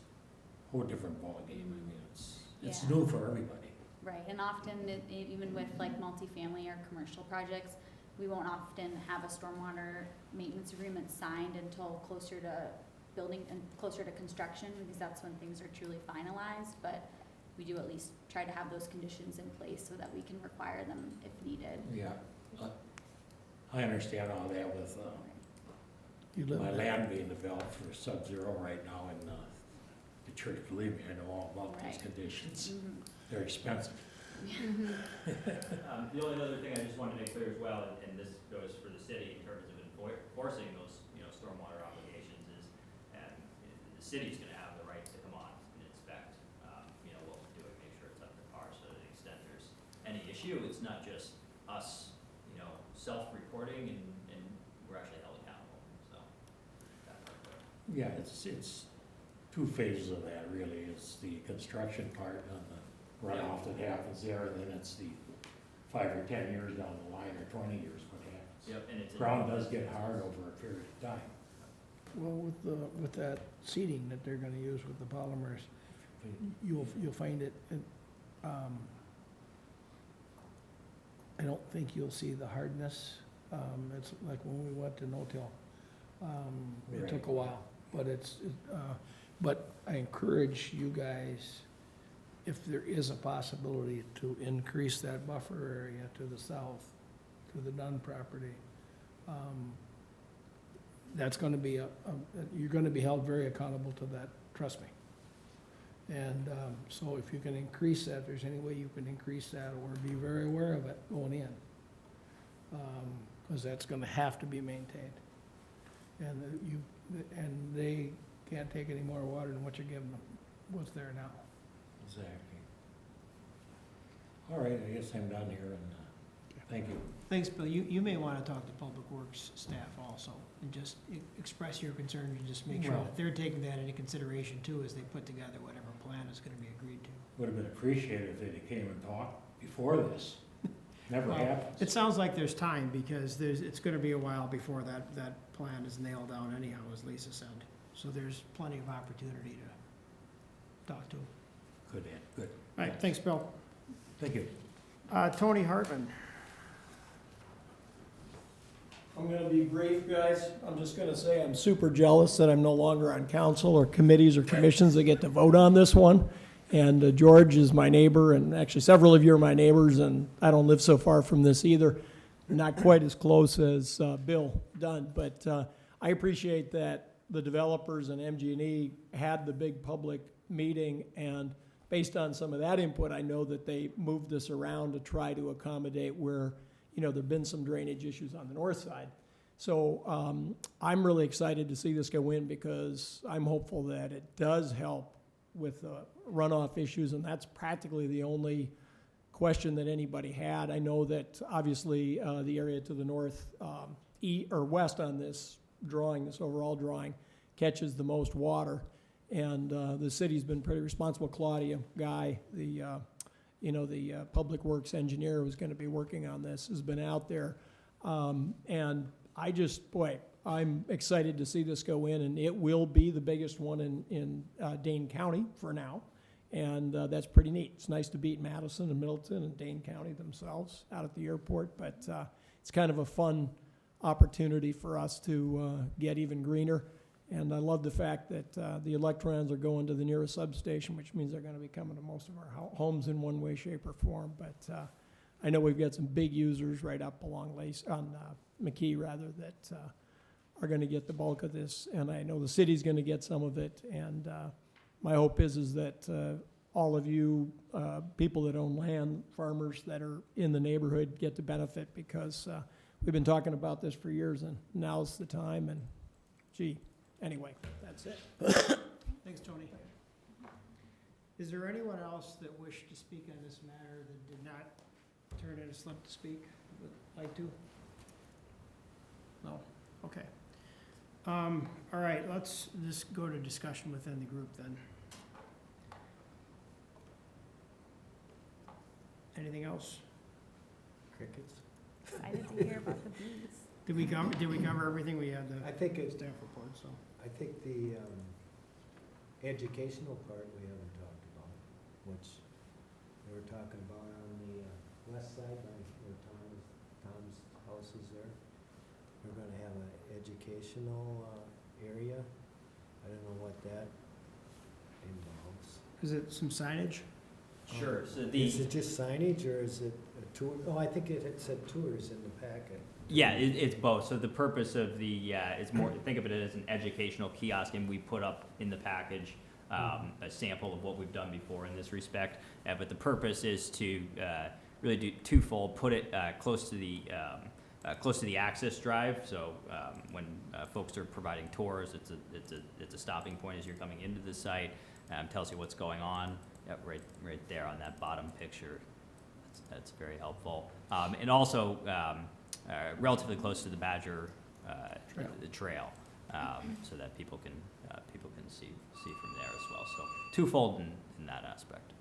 a whole different ballgame. I mean, it's Yeah. new for everybody. Right, and often, even with like multifamily or commercial projects, we won't often have a stormwater maintenance agreement signed until closer to building and closer to construction, because that's when things are truly finalized, but we do at least try to have those conditions in place so that we can require them if needed. Yeah, I understand all that with You live my in land being developed for sub-zero right now in the church. Believe me, I know all about these Right. conditions. Mhm. They're expensive. The only other thing I just wanted to make clear as well, and this goes for the city in terms of enforcing those, you know, stormwater obligations is, the city's gonna have the right to come on and inspect, you know, what we're doing, make sure it's up to par, so to the extent there's any issue, it's not just us, you know, self-reporting and we're actually held accountable, so. that part there. Yeah, it's two phases of that really. It's the construction part on the runoff that happens there, and then it's the 5 or 10 years down the line, or 20 years, what happens. Yep, and it's. Ground does get hard over a period of time. Well, with that seating that they're gonna use with the polymers, you'll find it, I don't think you'll see the hardness. It's like when we went to no-till. It took a while, but but I encourage you guys, if there is a possibility to increase that buffer area to the south, to the Dunn property, that's gonna be you're gonna be held very accountable to that, trust me. And, so if you can increase that, if there's any way you can increase that, or be very aware of it going in. Cause that's gonna have to be maintained. And they can't take any more water than what you're giving them, what's there now. Exactly. All right, I guess I'm done here, and thank you. Thanks, Bill. You may want to talk to Public Works staff also, and just express your concerns, and just make sure Well- that they're taking that into consideration too, as they put together whatever plan is gonna be agreed to. Would have been appreciated if they came and talked before this. Never Well, happens. It sounds like there's time, because it's gonna be a while before that plan is nailed down anyhow, as Lisa said. So there's plenty of opportunity to talk to them. Good, Ed, good. All right, thanks, Bill. Thank you. Tony Hartman. I'm gonna be brief, guys. I'm just gonna say I'm super jealous that I'm no longer on council or committees or commissions that get to vote on this one. And George is my neighbor, and actually several of you are my neighbors, and I don't live so far from this either. Not quite as close as Bill Dunn, but I appreciate that the developers and MG&E had the big public meeting, and based on some of that input, I know that they moved this around to try to accommodate where, there've been some drainage issues on the north side. So I'm really excited to see this go in because I'm hopeful that it does help with runoff issues, and that's practically the only question that anybody had. I know that obviously the area to the north, or west on this drawing, this overall drawing, catches the most water. And the city's been pretty responsible. Claudia Guy, the public works engineer who's going to be working on this, has been out there. And I'm excited to see this go in, and it will be the biggest one in Dane County for now. And that's pretty neat. It's nice to beat Madison and Middleton and Dane County themselves out at the airport, but it's kind of a fun opportunity for us to get even greener. And I love the fact that the electrons are going to the nearest substation, which means they're going to be coming to most of our homes in one way, shape, or form. But I know we've got some big users right up along McKee, that are going to get the bulk of this. And I know the city's going to get some of it. And my hope is that all of you people that own land, farmers that are in the neighborhood, get to benefit, because we've been talking about this for years, and now's the time. And anyway, that's it. Thanks, Tony. Is there anyone else that wished to speak on this matter that did not turn in a slip to speak, would like to? No? Okay. All right, let's just go to discussion within the group then. Anything else? Crickets? Excited to hear about the bees. Did we cover everything? We had the I think it, staff report, so. I think the educational part we haven't talked about, which we were talking about on the west side, where Tom's house is there. We're gonna have an educational area. I don't know what that involves. Is it some signage? Sure, so Is it just signage, or is it a tour? Oh, I think it had said tours in the packet. Yeah, it's both. So the purpose of it's more, think of it as an educational kiosk, and we put up in the package a sample of what we've done before in this respect. But the purpose is to really do twofold: put it close to the access drive. So when folks are providing tours, it's a stopping point as you're coming into the site. Tells you what's going on. Right there on that bottom picture. That's very helpful. And also relatively close to the Badger trail, so that people can see from there as well. So twofold in that aspect.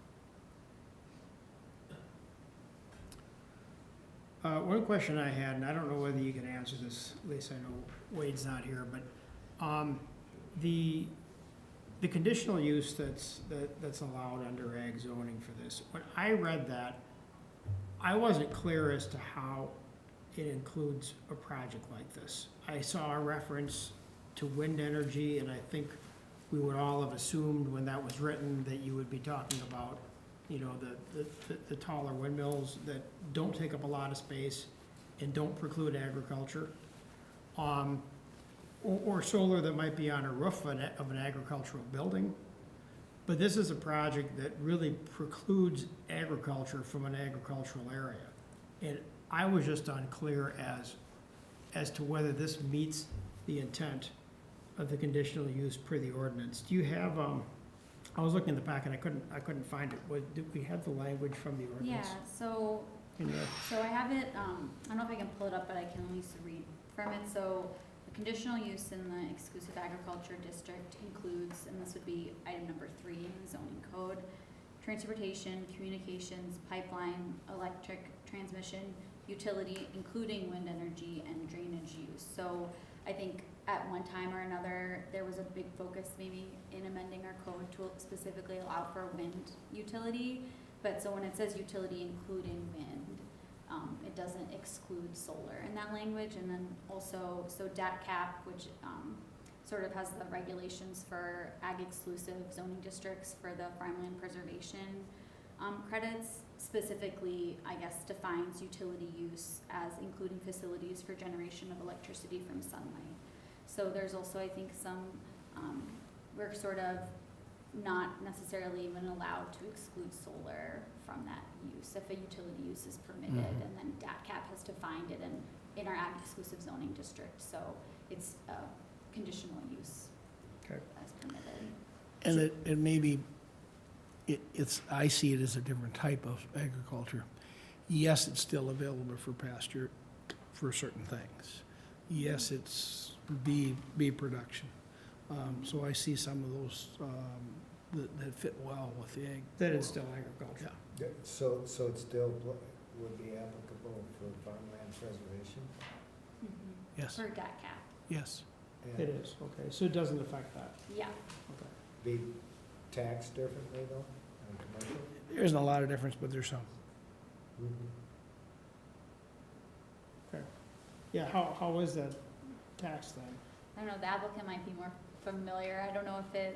One question I had, and I don't know whether you can answer this, Lisa, I know Wade's not here, but the conditional use that's allowed under ag zoning for this, when I read that, I wasn't clear as to how it includes a project like this. I saw a reference to wind energy, and I think we would all have assumed when that was written that you would be talking about, the taller windmills that don't take up a lot of space and don't preclude agriculture. Or solar that might be on a roof of an agricultural building. But this is a project that really precludes agriculture from an agricultural area. And I was just unclear as to whether this meets the intent of the conditional use per the ordinance. Do you have, I was looking in the packet, I couldn't find it. Did we have the language from the ordinance? Yeah, so I have it, I don't know if I can pull it up, but I can at least read from it. So the conditional use in the exclusive agriculture district includes, and this would be item number 3 in the zoning code, transportation, communications, pipeline, electric transmission, utility, including wind energy and drainage use. So I think at one time or another, there was a big focus maybe in amending our code to specifically allow for wind utility. But so when it says utility including wind, it doesn't exclude solar in that language. And then also, so DAT cap, which sort of has the regulations for ag exclusive zoning districts for the farmland preservation credits. Specifically, I guess, defines utility use as including facilities for generation of electricity from sunlight. So there's also, I think, some, we're sort of not necessarily even allowed to exclude solar from that use if a utility use is permitted. Mhm. And then DATCAP has defined it in our ag exclusive zoning district, so it's a conditional use Okay. as permitted. And it may be, it's, I see it as a different type of agriculture. Yes, it's still available for pasture for certain things. Yes, it's bee production. So I see some of those that fit well with the ag. That is still agriculture. Yeah. So it still would be applicable for farmland preservation? Yes, For DATCAP, yes. And It is, okay, so it doesn't affect that, yeah. okay. be taxed differently though, on commercial? There isn't a lot of difference, but there's some. Yeah, how is that tax then? I don't know, the applicant might be more familiar. I don't know if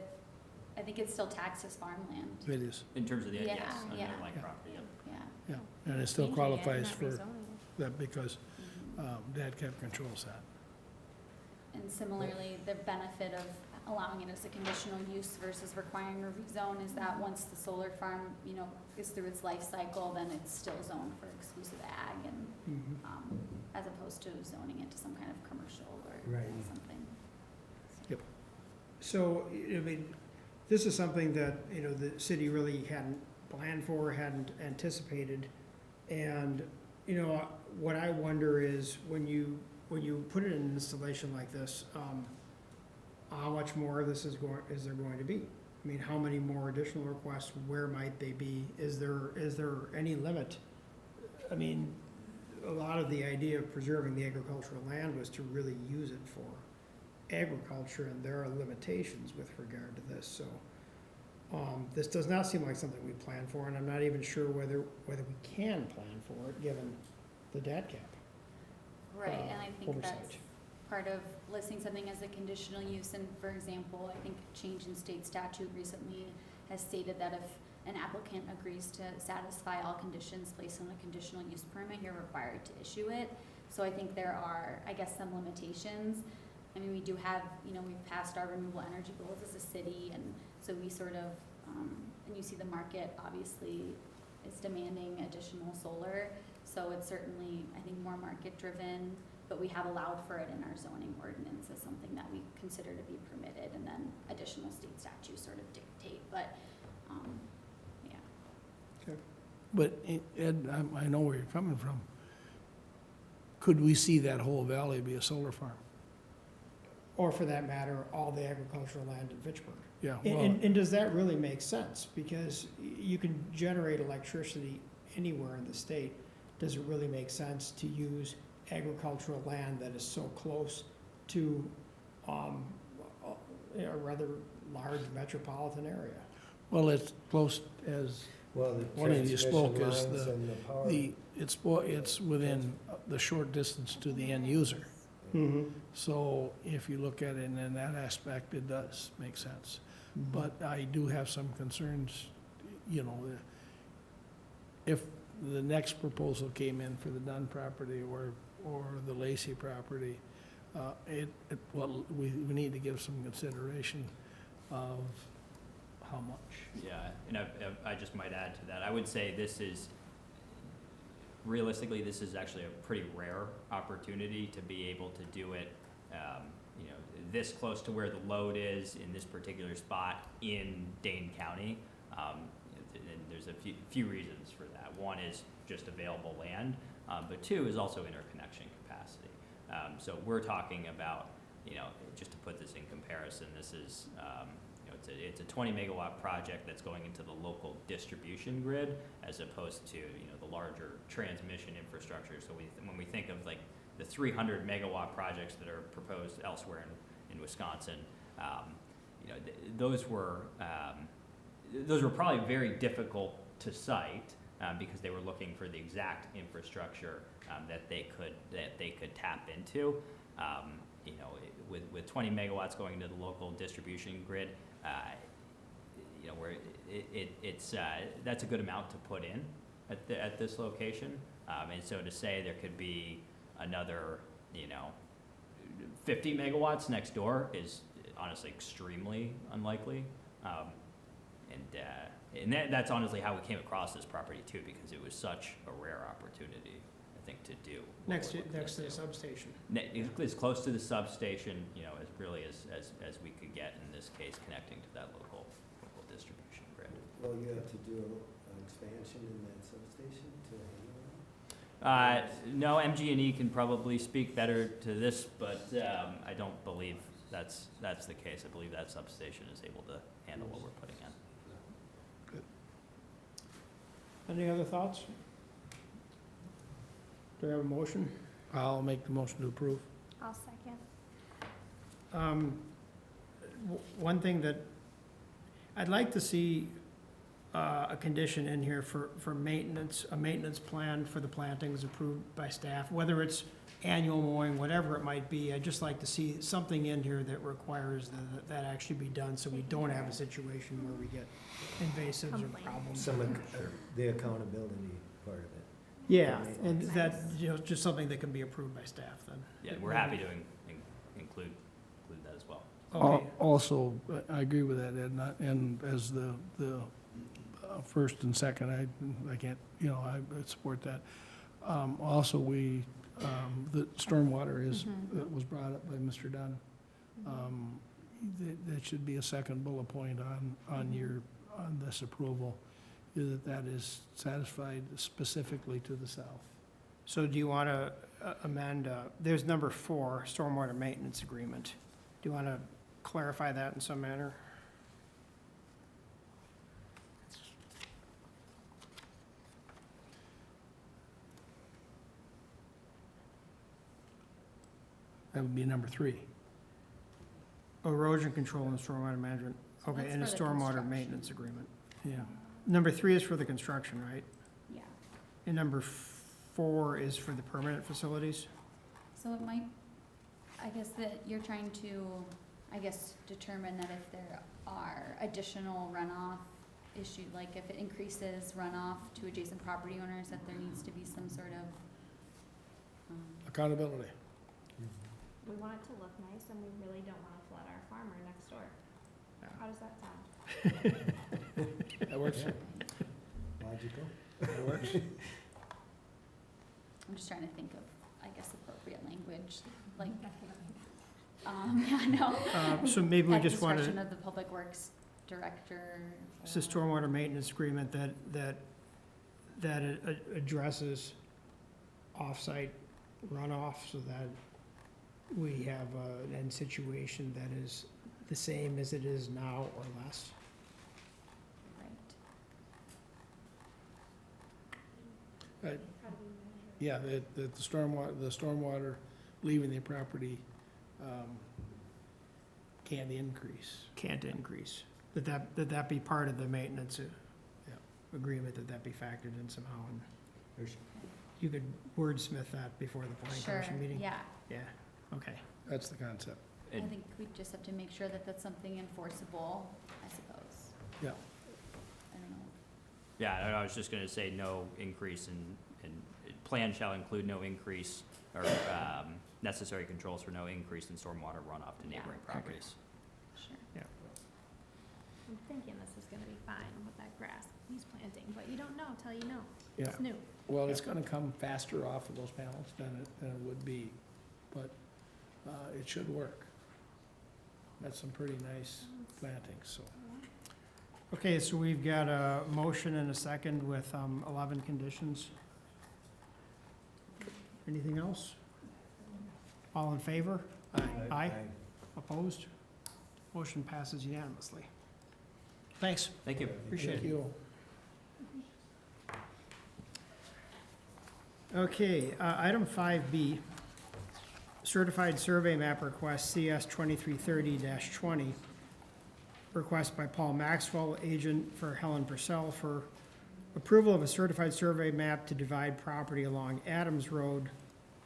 I think it's still taxed as farmland. It is, In terms of the, Yeah, yes, yeah. underlying Yeah. property, yep. Yeah. yeah. And it still Changing it, qualifies not for rezoning it. that because Mhm. DATCAP controls that. And similarly, the benefit of allowing it as a conditional use versus requiring a rezone is that once the solar farm, is through its life cycle, then it's still zoned for exclusive ag and, as opposed to zoning it to some kind of commercial or Right. something. So, I mean, this is something that, the city really hadn't planned for, hadn't anticipated. And, what I wonder is, when you put it in an installation like this, how much more of this is there going to be? I mean, how many more additional requests, where might they be? Is there any limit? I mean, a lot of the idea of preserving the agricultural land was to really use it for agriculture, and there are limitations with regard to this, so. This does not seem like something we planned for, and I'm not even sure whether we can plan for it, given the DATCAP. Right, and I think that's oversight. part of listing something as a conditional use, and for example, I think change in state statute recently has stated that if an applicant agrees to satisfy all conditions placed on a conditional use permit, you're required to issue it. So I think there are, I guess, some limitations. I mean, we do have, we've passed our renewable energy goals as a city, and so we sort of, and you see the market obviously is demanding additional solar. So it's certainly, I think, more market-driven, but we have allowed for it in our zoning ordinance as something that we consider to be permitted, and then additional state statutes sort of dictate, but, yeah. But Ed, I know where you're coming from. Could we see that whole valley be a solar farm? Or for that matter, all the agricultural land in Fitchburg. Yeah, And, well, and does that really make sense? Because you can generate electricity anywhere in the state. Does it really make sense to use agricultural land that is so close to, a rather large metropolitan area? well, it's close as, Well, the One of you transmission spoke is lines and the power. it's within the short distance to the end user. Mm-hmm. So if you look at it in that aspect, it does make sense. But I do have some concerns, if the next proposal came in for the Dunn property or the Lacey property, we need to give some consideration of how much. Yeah, and I just might add to that. I would say realistically, this is actually a pretty rare opportunity to be able to do it, this close to where the load is in this particular spot in Dane County. And there's a few reasons for that. One is just available land, but two is also interconnection capacity. So we're talking about, just to put this in comparison, this is, it's a 20 megawatt project that's going into the local distribution grid as opposed to, the larger transmission infrastructure. So when we think of like the 300 megawatt projects that are proposed elsewhere in Wisconsin, those were probably very difficult to cite because they were looking for the exact infrastructure that they could tap into. you know, with 20 megawatts going into the local distribution grid, you know, where it's, that's a good amount to put in at this location. And so to say there could be another, you know, 50 megawatts next door is honestly extremely unlikely. And that's honestly how we came across this property too, because it was such a rare opportunity, I think, to do. what Next we're to, looking next to do. the substation. As close to the substation, you know, as really as we could get in this case, connecting to that local distribution grid. Well, you have to do an expansion in that substation to handle that? No, MG&E can probably speak better to this, but I don't believe that's the case. I believe that substation is able to handle what we're putting in. Any other thoughts? Do we have a motion? I'll make the motion to approve. I'll second. One thing that, I'd like to see a condition in here for maintenance, a maintenance plan for the plantings approved by staff, whether it's annual mowing, whatever it might be. I'd just like to see something in here that requires that actually be done, so we don't have a situation where we get invasives or Complaints. problems. The accountability part of it. Yeah, and that, you know, just something that can be approved by staff then. Yeah, we're happy to include that as well. Okay, Also, I agree with that, Ed, and as the first and second, I can't, you know, I support that. Also, the stormwater that was brought up by Mr. Dunn. That should be a second bullet point on this approval, is that is satisfied specifically to the south. so do you want to amend, there's number 4, stormwater maintenance agreement. Do you want to clarify that in some manner? That would be number 3. Erosion control and stormwater management, okay, That's and a for the stormwater construction. maintenance agreement. Yeah. Number 3 is for the construction, right? Yeah, And number 4 is for the permanent facilities? so it might, I guess that you're trying to, I guess, determine that if there are additional runoff issue, like if it increases runoff to adjacent property owners, that there needs to be some sort of, Accountability. We want it to look nice and we really don't want to flood our farmer next door. Yeah. How does that sound? That works. Logical? That works. I'm just trying to think of, I guess, appropriate language, like, yeah, no. So maybe we At just want discretion to, of the public works director. it's a stormwater maintenance agreement that addresses off-site runoff so that we have an end situation that is the same as it is now or less. Right. Right. How do we measure? Yeah, the stormwater leaving the property can increase. Can't increase. That be part of the maintenance agreement, that be factored in somehow, and There's- you could wordsmith that before the planning Sure, commission meeting? yeah. Yeah, okay. That's the concept. I think we just have to make sure that that's something enforceable, I suppose. Yeah. I don't know. Yeah, I was just gonna say no increase in plan shall include no increase or necessary controls for no increase in stormwater runoff to neighboring Yeah. properties. Sure. I'm thinking this is gonna be fine with that grass he's planting, but you don't know till you know. Yeah. It's new. Well, it's gonna come faster off of those panels than it would be, but it should work. That's some pretty nice plantings, so. Okay, so we've got a motion and a second with 11 conditions. Anything else? All in favor? Aye. Opposed? Motion passes unanimously. Thanks, Thank you. appreciate Thank it. you. Okay, item 5B, certified survey map request CS 2330-20. Request by Paul Maxwell, agent for Helen Purcell, for approval of a certified survey map to divide property along Adams Road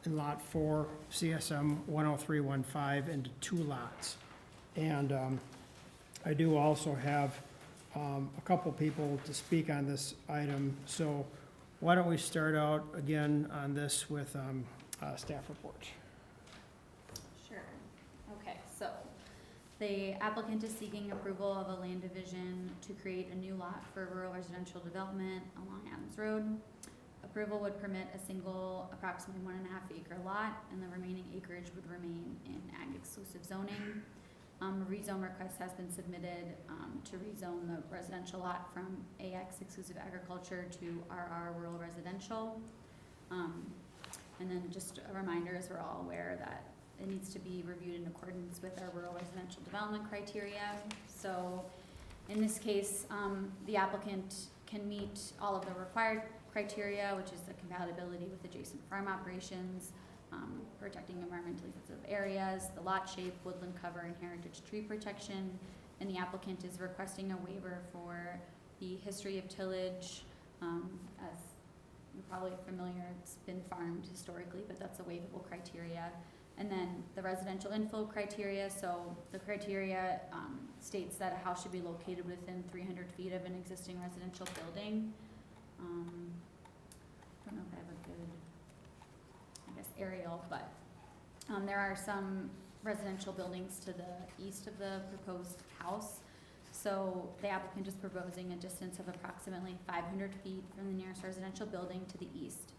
in Lot 4, CSM 10315, into 2 lots. And I do also have a couple people to speak on this item, so why don't we start out again on this with staff report? Sure. Okay, so the applicant is seeking approval of a land division to create a new lot for rural residential development along Adams Road. Approval would permit a single approximately 1.5 acre lot, and the remaining acreage would remain in ag exclusive zoning. A rezone request has been submitted to rezone the residential lot from AX exclusive agriculture to RR rural residential. And then just a reminder, as we're all aware, that it needs to be reviewed in accordance with our rural residential development criteria. So in this case, the applicant can meet all of the required criteria, which is the compatibility with adjacent farm operations, protecting environmentally sensitive areas, the lot shape, woodland cover, and heritage tree protection. And the applicant is requesting a waiver for the history of tillage. As you're probably familiar, it's been farmed historically, but that's a waivable criteria. And then the residential infill criteria, so the criteria states that a house should be located within 300 feet of an existing residential building. I don't know if I have a good, aerial, but there are some residential buildings to the east of the proposed house. So the applicant is proposing a distance of approximately 500 feet from the nearest residential building to the east.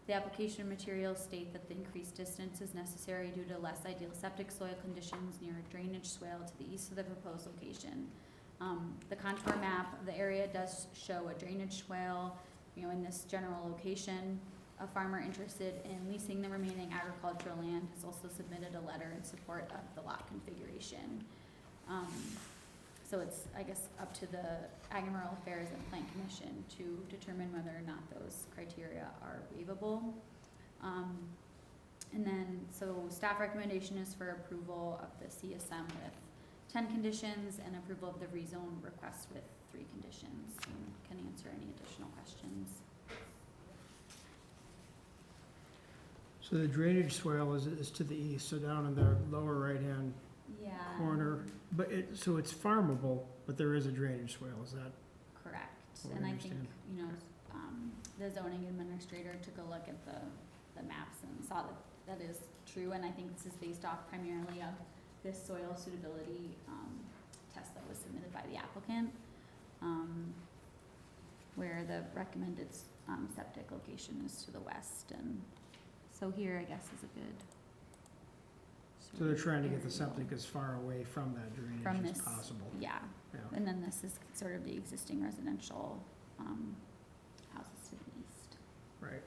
The application materials state that the increased distance is necessary due to less ideal septic soil conditions near a drainage swale to the east of the proposed location. The contour map of the area does show a drainage swale, in this general location. A farmer interested in leasing the remaining agricultural land has also submitted a letter in support of the lot configuration. So it's, up to the Ag and Rural Affairs and Plan Commission to determine whether or not those criteria are waivable. And then, so staff recommendation is for approval of the CSM with 10 conditions and approval of the rezone request with 3 conditions. And can answer any additional questions. So the drainage swale is to the east, so down in the lower right-hand Yeah. corner. But so it's farmable, but there is a drainage swale, is that? Correct. What And I I think, understand. the zoning administrator took a look at the maps and saw that that is true. And I think this is based off primarily of this soil suitability test that was submitted by the applicant, where the recommended septic location is to the west. And so here, I guess, is a good. So they're trying to get the aerial septic as far away from that from drainage as this, possible. yeah. Yeah. And then this is sort of the existing residential houses to the east. Right.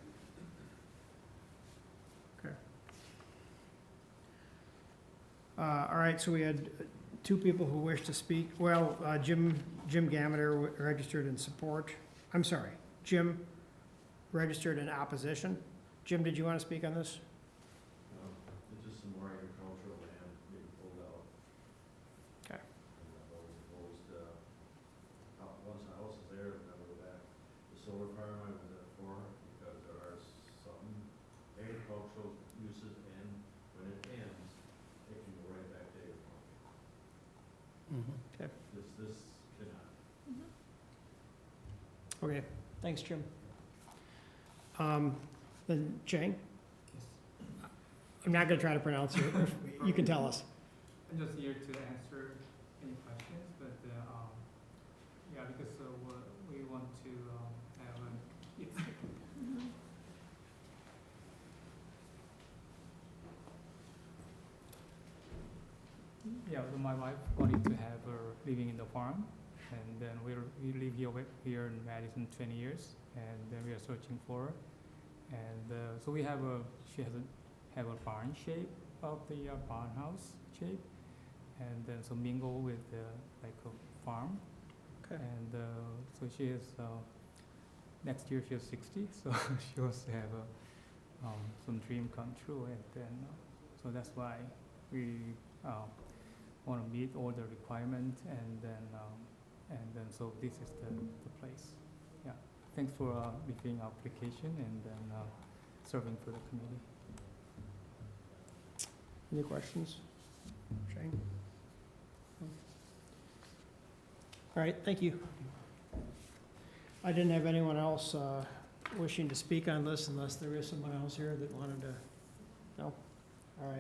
Okay. All right, so we had 2 people who wish to speak. Well, Jim Gameter registered in support. I'm sorry, Jim registered in opposition. Jim, did you want to speak on this? It's just some more agricultural land being pulled out. Okay. And I've always opposed, once the house is there, then I'll go back. The solar farm I was at for, because there are some agricultural uses, and when it ends, it can go right back to agriculture. Okay. This cannot. Okay, thanks, Jim. Then Chang? I'm not gonna try to pronounce it. You can tell us. I'm just here to answer any questions, but, because we want to have it's my wife wanted to have her living in the farm, and then we live here in Madison 20 years, and then we are searching for her. And so she have a barn shape of the barn house shape, and then so mingle with like a farm. Okay. And so she is next year she is 60, so she wants to have some dream come true, and then so that's why we want to meet all the requirements, and then so this is the place. Thanks for reviewing our application and then serving for the committee. Any questions? Shane? All right, thank you. I didn't have anyone else wishing to speak on this unless there is someone else here that wanted to, no? All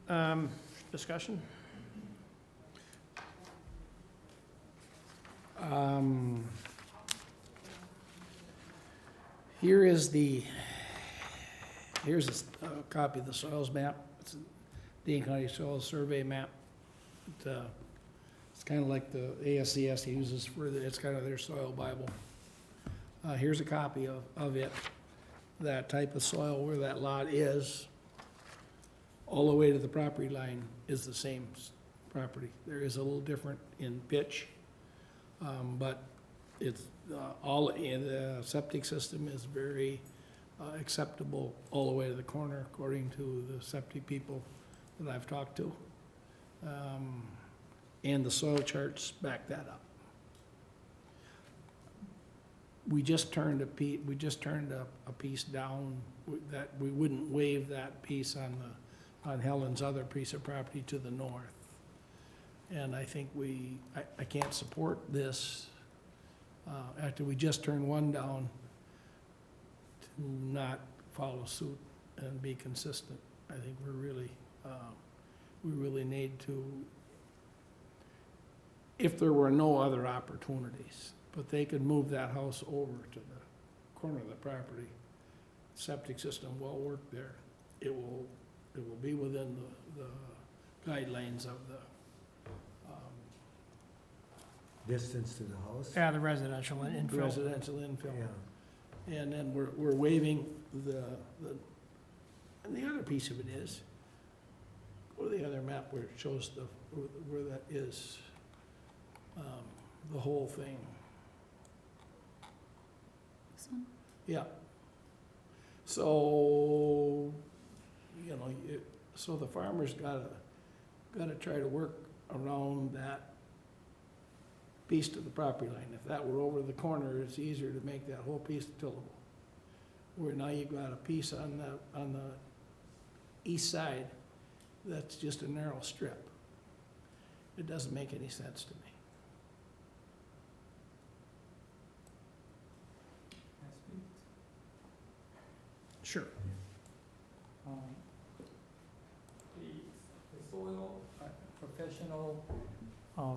right. Discussion? Here's a copy of the soils map. It's a Dane County Soil Survey map. It's kind of like the ASCS uses for it's kind of their soil Bible. Here's a copy of it. That type of soil where that lot is, all the way to the property line is the same property. There is a little different in pitch, but it's the septic system is very acceptable all the way to the corner, according to the septic people that I've talked to. And the soil charts back that up. We just turned a piece down that we wouldn't waive that piece on Helen's other piece of property to the north. And I think I can't support this after we just turned one down to not follow suit and be consistent. I think we really need to, if there were no other opportunities, but they could move that house over to the corner of the property, septic system will work there. It will be within the guidelines of the Distance to the house? Yeah, the residential and infill. residential infill. Yeah. And then we're waiving and the other piece of it is, go to the other map where it shows where that is, the whole thing. This one? Yeah. So, so the farmer's gotta try to work around that piece to the property line. If that were over the corner, it's easier to make that whole piece tillable. Where now you've got a piece on the east side that's just a narrow strip. It doesn't make any sense to me. Sure. The soil professional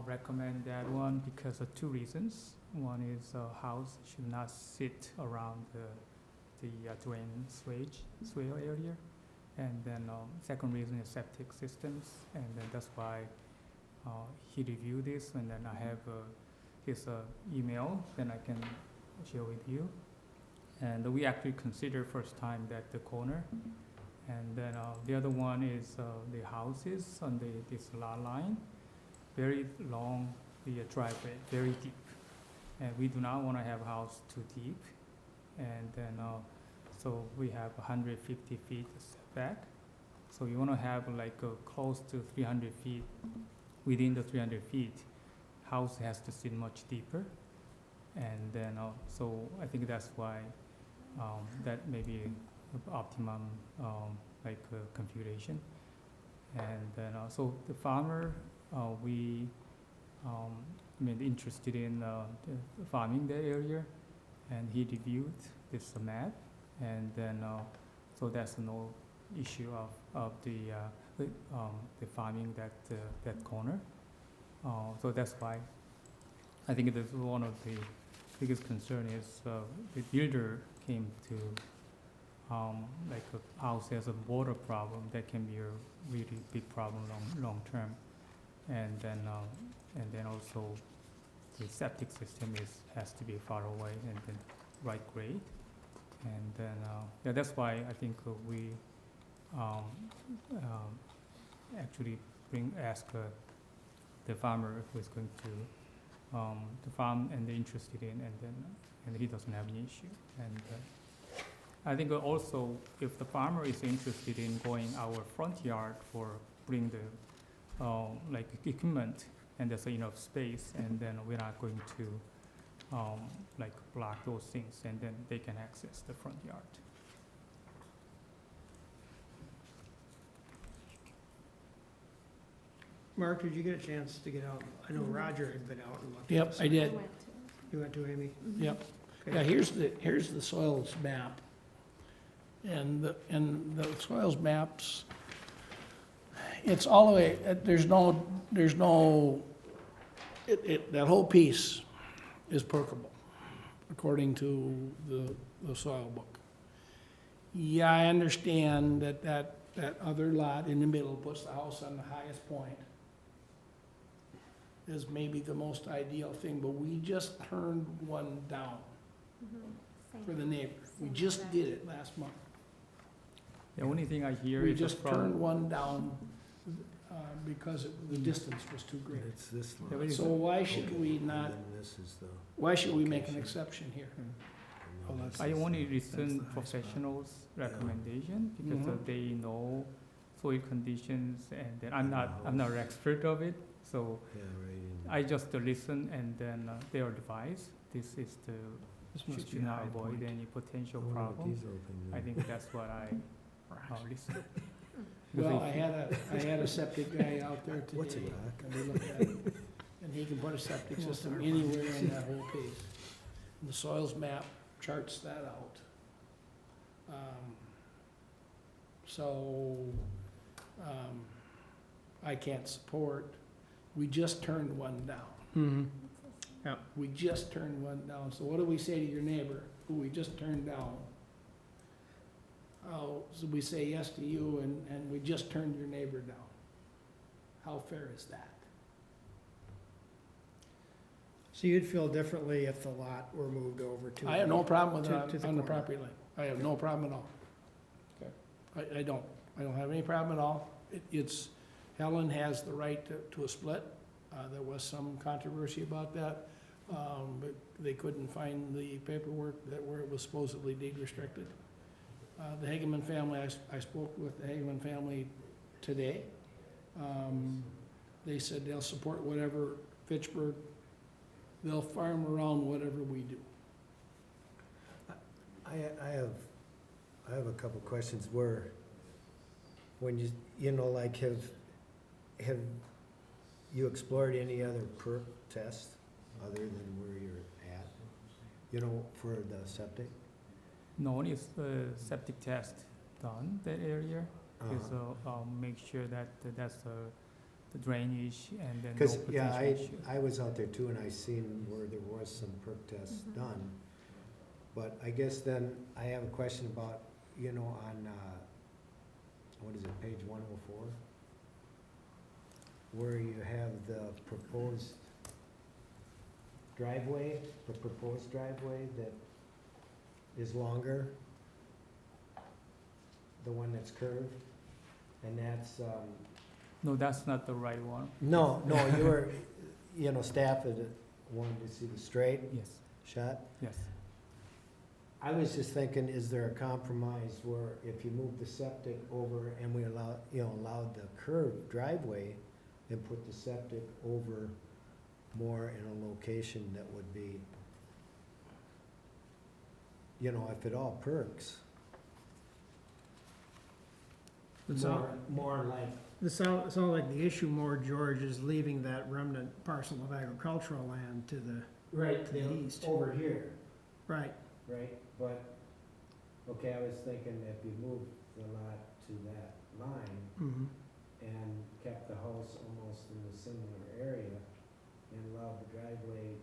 recommend that one because of two reasons. One is a house should not sit around the drain swale area. And then second reason is septic systems. And then that's why he reviewed this, and then I have his email, then I can share with you. And we actually consider first time that the corner. And then the other one is the houses on this lot line, very long, the driveway, very deep. And we do not want to have a house too deep. And then, so we have 150 feet setback. So you want to have like close to 300 feet. Within the 300 feet, house has to sit much deeper. And then, so I think that's why that may be optimum computation. And then so the farmer, we interested in the farming that area, and he reviewed this map, and then so that's no issue of the farming that corner. So that's why I think that's one of the biggest concern is the builder came to like a house has a water problem that can be a really big problem long term, and then also the septic system has to be far away and then right grade, and then yeah, that's why I think we actually ask the farmer who is going to farm and they're interested in, and he doesn't have any issue. And I think also if the farmer is interested in going our front yard for bring the like equipment, and there's enough space, and then we're not going to like block those things, and then they can access the front yard. Mark, did you get a chance to get out? I know Roger had been out and looked. at Yep, this. I did, went to- You went to Amy? yep. Okay. Yeah, here's the soils map. And the soils maps, it's all the way, there's no, that whole piece is perkable, according to the soil book. Yeah, I understand that other lot in the middle puts the house on the highest point is maybe the most ideal thing, but we just turned one down Same. for the neighbor. We Same just exact. did it last month. The only thing I hear We is just from, turned one down because the distance was too great. It's this Yeah, lot. but So why should we And not, then this is the. why should we make an location. exception here? and Oh, then that's- this I is only the- listen that's the high spot. professionals' Yeah. recommendation because Mhm. they know soil conditions, and then I'm not an expert of it, so Yeah, right. in- I just listen and then their advice. This is the This must be should a not high avoid point. any potential I wonder what problem. these little things I are. think that's what I listen. Well, I had a septic guy out there today. What's a rock? And we looked at it, and he can put a septic system anywhere on that whole piece. And the soils map charts that out. So, I can't support, we just turned one down. Mm-hmm. We just turned one down, so what do we say to your neighbor, who we just turned down? Oh, so we say yes to you, and we just turned your neighbor down. How fair is that? So you'd feel differently if the lot were moved over to? I have no problem with to it the on the corner. property line. I have no problem at all. I don't have any problem at all. It's, Helen has the right to a split. There was some controversy about that, but they couldn't find the paperwork that where it was supposedly deed restricted. The Hageman family, I spoke with the Hageman family today. They said they'll support whatever Fitchburg, they'll farm around whatever we do. I have a couple questions where, when you know, like, have you explored any other perk test other than where you're at? You know, for the septic? No, is the septic test done that area? Is make sure that that's the drainage and then no Cause, potential yeah, issue. I was out there too, and I seen where there was some perk tests Mhm. done. But I guess then I have a question about, you know, on, what is it, page 104? Where you have the proposed driveway, that is longer, the one that's curved, and that's, No, that's not the right one. no, you were, you know, staff had wanted to see the straight Yes, shot. yes. I was just thinking, is there a compromise where if you move the septic over and we allowed the curved driveway and put the septic over more in a location that would be, you know, if it all perks, It more like, It sounds like the issue more, George, is leaving that remnant parcel of agricultural land to the, right, to the east. over here, Right. right? But, okay, I was thinking if you moved the lot to that line, Mm-hmm. and kept the house almost in a similar area and allowed the driveway,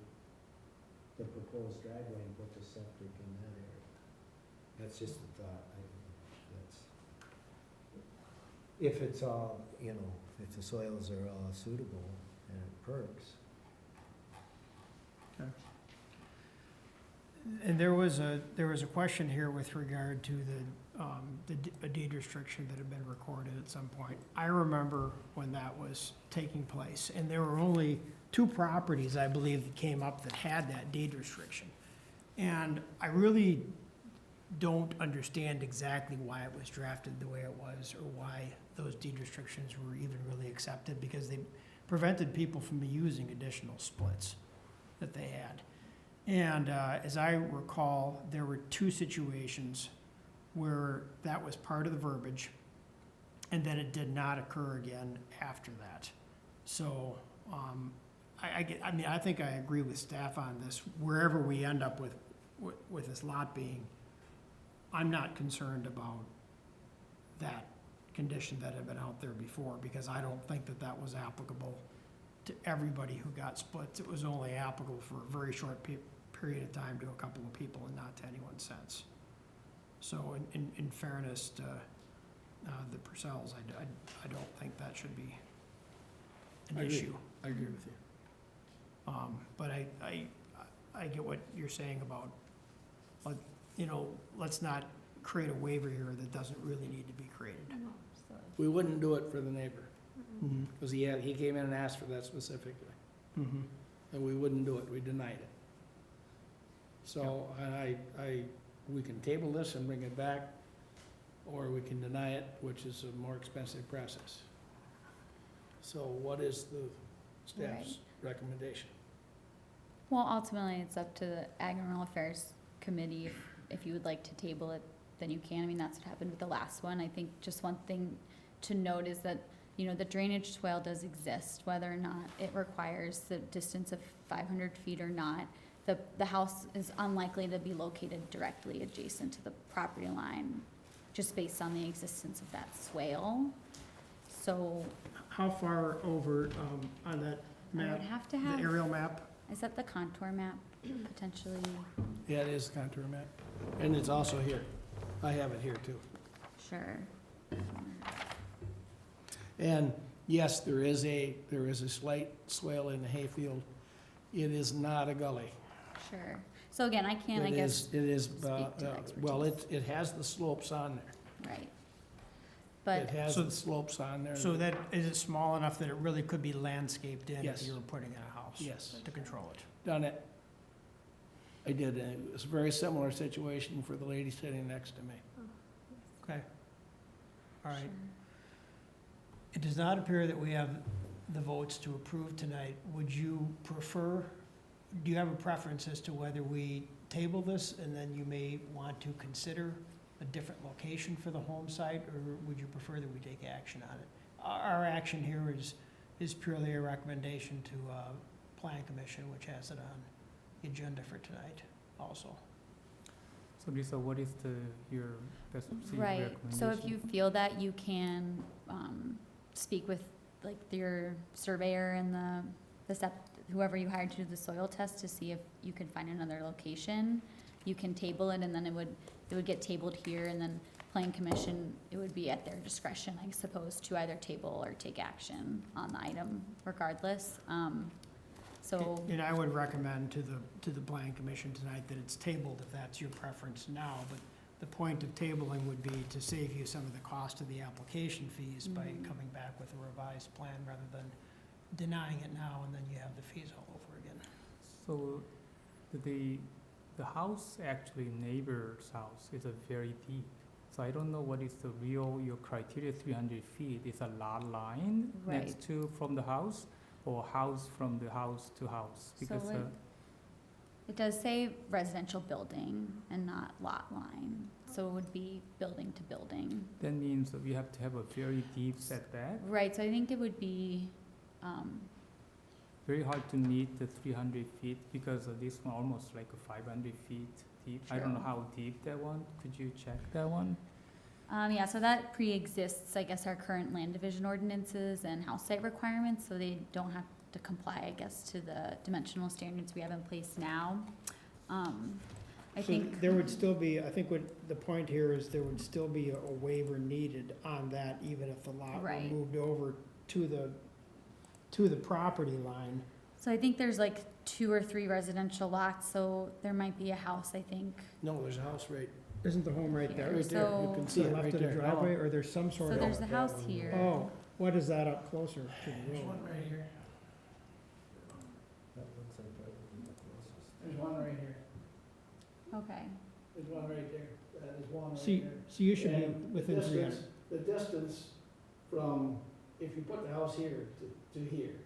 the proposed driveway, and put the septic in that area. That's just a thought, if it's all, you know, if the soils are all suitable and it perks. And there was a question here with regard to a deed restriction that had been recorded at some point. I remember when that was taking place, and there were only 2 properties, I believe, that came up that had that deed restriction. And I really don't understand exactly why it was drafted the way it was, or why those deed restrictions were even really accepted, because they prevented people from using additional splits that they had. And as I recall, there were 2 situations where that was part of the verbiage, and then it did not occur again after that. So, I mean, I think I agree with staff on this, wherever we end up with this lot being, I'm not concerned about that condition that had been out there before, because I don't think that that was applicable to everybody who got splits. It was only applicable for a very short period of time to a couple of people and not to anyone's sense. So in fairness to the Purcells, I don't think that should be I an agree. issue. I agree with you. But I get what you're saying about, let's not create a waiver here that doesn't really need to be created. We wouldn't do it for the neighbor, Mm-hmm. because he came in and asked for that specifically, Mm-hmm. and we wouldn't do it, we denied it. So, we can table this and bring it back, or we can deny it, which is a more expensive process. So what is the staff's recommendation? Well, ultimately, it's up to the Ag and Rural Affairs Committee. If you would like to table it, then you can. I mean, that's what happened with the last one. I think just one thing to note is that, the drainage swale does exist, whether or not it requires the distance of 500 feet or not. The house is unlikely to be located directly adjacent to the property line, just based on the existence of that swale. So How far over, on that I would map, have to the have, aerial map? is that the contour map, potentially? Yeah, it is the contour map, and it's also here. I have it here too. Sure. And yes, there is a slight swale in the hayfield. It is not a gully. Sure. So again, I can, I guess, It is, speak to well, expertise. it has the slopes on there. right. It But, has So- the slopes on there. So that, is it small enough that it really could be landscaped in if Yes. you were putting in a house? Yes. To control it? Done it. I did, and it was a very similar situation for the lady sitting next to me. Okay. All right. sure. It does not appear that we have the votes to approve tonight. Would you prefer, do you have a preference as to whether we table this and then you may want to consider a different location for the home site, or would you prefer that we take action on it? Our action here is purely a recommendation to Plan Commission, which has it on the agenda for tonight also. So Lisa, what is your best Right, recommendation? so if you feel that, you can, speak with, like, your surveyor and whoever you hired to do the soil test to see if you can find another location. You can table it, and then it would get tabled here, and then Plan Commission, it would be at their discretion, I suppose, to either table or take action on the item regardless. So, And I would recommend to the Plan Commission tonight that it's tabled if that's your preference now, but the point of tabling would be to save you some of the cost of the application fees by Mhm. coming back with a revised plan rather than denying it now and then you have the fees all over again. So the house, actually neighbor's house, is a very deep. So I don't know what is your criteria, 300 feet, is a lot line Right. next to from the house, or house from the house to house? Because, So it does say residential building and not lot line, so it would be building to building. that means that we have to have a very deep setback, Right, so I think it would be, very hard to meet the 300 feet, because of this one almost like a 500 feet deep. I don't know True. how deep that one, could you check that one? yeah, so that pre-exists, I guess, our current land division ordinances and house site requirements, so they don't have to comply, I guess, to the dimensional standards we have in place now. I So think, there would still be, I think what the point here is there would still be a waiver needed on that even if the lot were Right. moved over to the property line. so I think there's like 2 or 3 residential lots, so there might be a house, I think. No, there's a house right Isn't the home right there? Here. there. You So- can To see the it left right of the there. driveway, or there's some So sort of? there's a house here. Oh, what is that up closer to the There's road? one right here. That looks like that would be the closest. There's one right here. Okay, There's one right there. There's one right See, there. so you should be And within the 300. distance- The distance from, if you put the house here to here,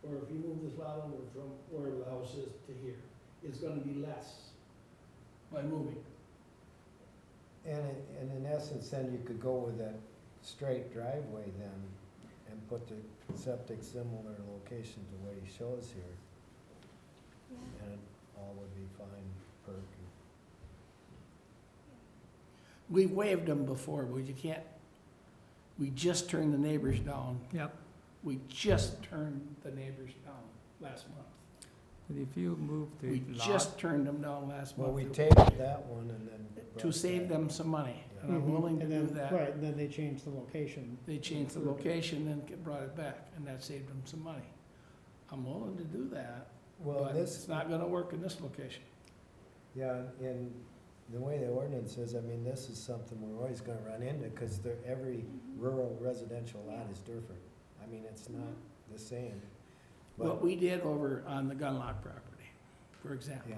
or if you move this lot over from where the house is to here, it's gonna be less by moving. And in essence, then you could go with that straight driveway then, and put the septic similar location to what he shows here, Yeah. and all would be fine, perk. We've waived them before, but you can't, we just turned the neighbors down. Yep. We just turned the neighbors down last month. But if you move the We lot, just turned them down last Well, month. we tabled that one and then. To save them some money, and I'm willing to And do then- that. Right, and then they changed the location. They changed the location and brought it back, and that saved them some money. I'm willing to do that, Well, but this, it's not gonna work in this location. yeah, in the way the ordinance is, I mean, this is something we're always gonna run into, cause every rural residential lot is different. I mean, it's not the same. What But, we did over on the Gunlock property, for example, yeah,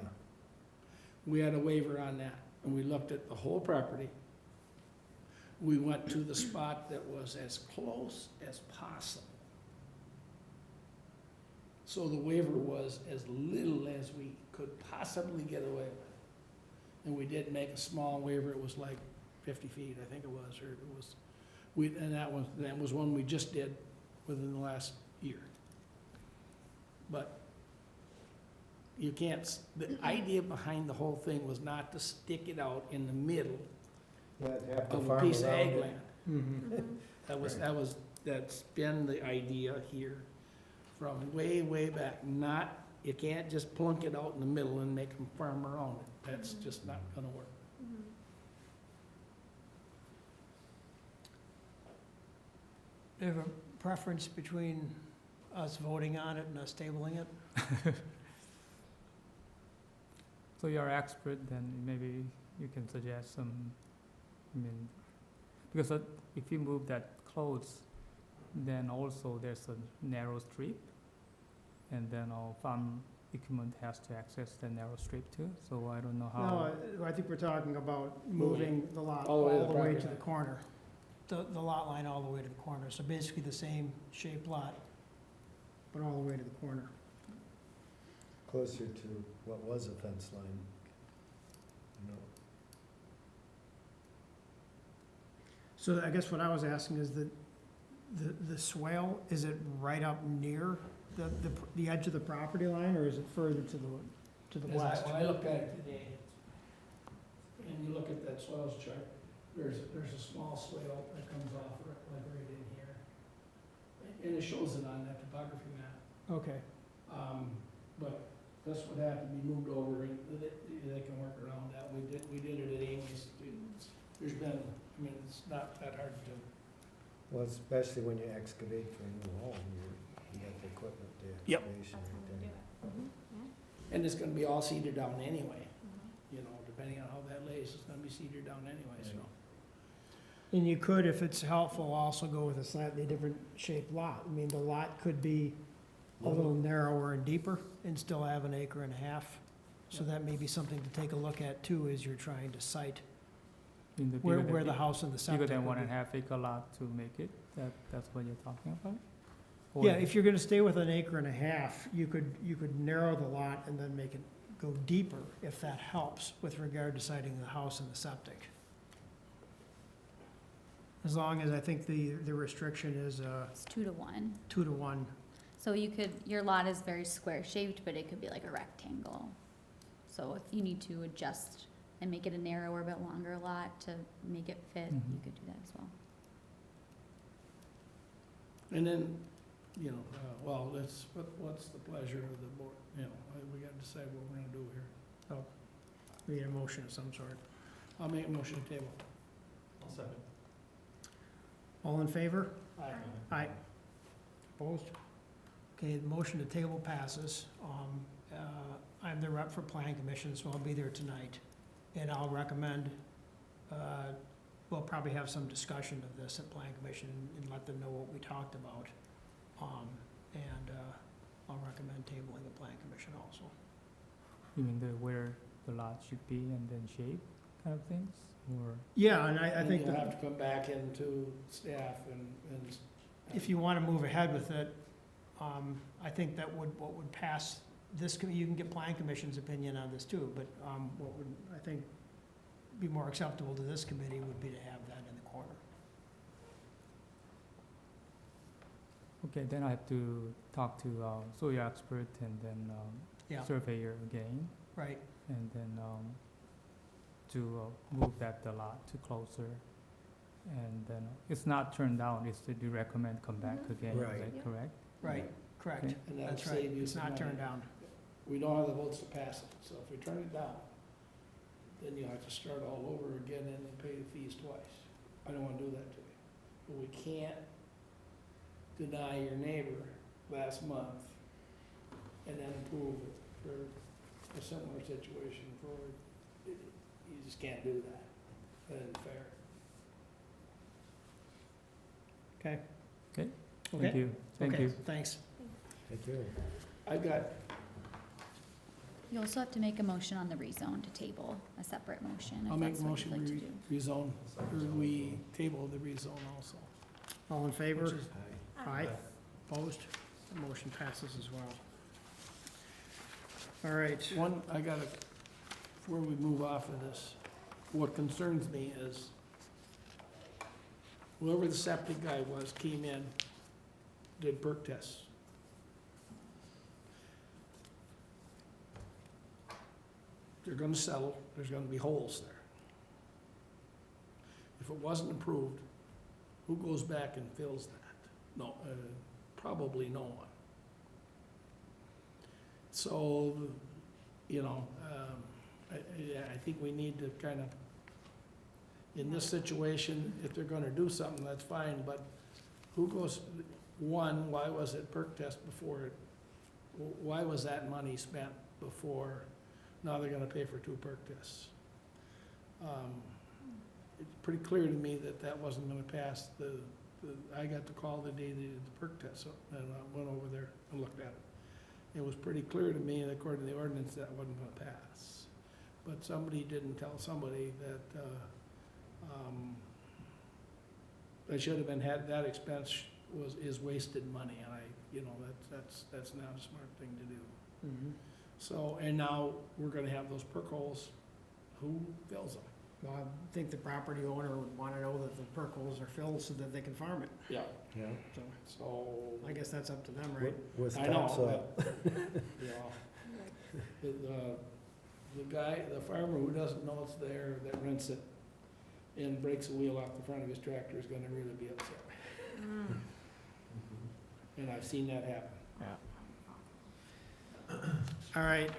we had a waiver on that, and we looked at the whole property. We went to the spot that was as close as possible. So the waiver was as little as we could possibly get away with. And we did make a small waiver, it was like 50 feet, I think it was, or it was, and that was one we just did within the last year. But you can't, the idea behind the whole thing was not to stick it out in the middle yeah, have to of a farm piece of around ag it. land. Mm-hmm. That's been the idea here from way, way back. Not, you can't just plunk it out in the middle and make them farm around it. That's just not gonna work. Mhm. Do you have a preference between us voting on it and us tabling it? so you're expert, then maybe you can suggest some, I mean, because if you move that close, then also there's a narrow strip, and then all farm equipment has to access the narrow strip too, so I don't know how. No, I think we're talking about moving the lot All all the way to the the way property to the line. corner. The lot line all the way to the corner, so basically the same shaped lot, but all the way to the corner. Closer to what was a fence line. You know, So I guess what I was asking is the swale, is it right up near the edge of the property line, or is it further to the As west? When I looked at it today, and you look at that soils chart, there's a small swale that comes off like right in here. And it shows it on that topography map. Okay, But this would have to be moved over, and they can work around that. We did it at Amy's. There's been, I mean, it's not that hard to do. well, especially when you excavate for a new home, you got the equipment, the Yep. excavation That's how right we do there. it. Yeah. And it's gonna be all seeded down anyway, Mhm. you know, depending on how that lays, it's gonna be seeded down anyway, so. and you could, if it's helpful, also go with a slightly different shaped lot. I mean, the lot could be a little narrower and deeper and still have an acre and a half. So that may be something to take a look at too, as you're trying to cite In the where bigger the than- house and the septic Bigger than would be. 1.5 acre lot to make it, that's what you're talking about? Or- Yeah, if you're gonna stay with an acre and a half, you could narrow the lot and then make it go deeper, if that helps with regard to citing the house and the septic. As long as I think the restriction is, It's 2-to-1. 2-to-1. So your lot is very square shaped, but it could be like a rectangle. So if you need to adjust and make it a narrower but longer lot to make it fit, you Mhm. could do that as well. And then, you know, well, what's the pleasure of the board, you know, we gotta decide what we're gonna do here. We need a motion of some sort. I'll make a motion to table. I'll second. All in favor? Aye. Aye. Opposed? Okay, the motion to table passes. I'm the rep for planning commission, so I'll be there tonight. And I'll recommend, we'll probably have some discussion of this at planning commission and let them know what we talked about. And I'll recommend tabling the planning commission also. You mean where the lot should be and then shape kind of things, or? Yeah, and I And think you'll that have to come back into staff and. if you want to move ahead with it, I think that what would pass this, you can get planning commission's opinion on this too, but what would, I think, be more acceptable to this committee would be to have that in the corner. Okay, then I have to talk to soil expert and then Yeah, surveyor again, right. and then to move that the lot to closer. And then it's not turned down, it's to recommend come back again, Right. is that Yeah. correct? Right, correct. Okay. And that'll That's right. save you It's some not money. turned down. We don't have the votes to pass it, so if we turn it down, then you'll have to start all over again and then pay the fees twice. I don't wanna do that to you. But we can't deny your neighbor last month and then approve it for a similar situation for, you just can't do that. That isn't fair. Okay. Okay, Okay. thank you, thank Okay, you. thanks. Thank you. I've got, You also have to make a motion on the rezone to table, a separate motion, I'll if make that's a what motion you'd like to we do. rezone, or we table the rezone also. All in favor? Which is- Aye. Opposed? The motion passes as well. All right. One, I gotta, before we move off of this, what concerns me is whoever the septic guy was came in, did perk tests. They're gonna settle, there's gonna be holes there. If it wasn't approved, who goes back and fills that? No, probably no one. So, you know, I think we need to kind of, in this situation, if they're gonna do something, that's fine, but who goes, one, why was it perk test before it, why was that money spent before, now they're gonna pay for 2 perk tests? It's pretty clear to me that that wasn't gonna pass I got the call the day they did the perk test, so, and I went over there and looked at it. It was pretty clear to me, that according to the ordinance, that wasn't gonna pass. But somebody didn't tell somebody that, that should have been, had, that expense is wasted money, and that's not a smart thing to do. Mhm. So, and now we're gonna have those perk holes, who fills them? Well, I think the property owner would want to know that the perk holes are filled so that they can farm it. Yeah. Yeah. So So, I guess that's up to them, right? With I know, topsoil. the guy, the farmer who doesn't know it's there, that rents it and breaks a wheel off the front of his tractor is gonna really be upset. And I've seen that happen. All right,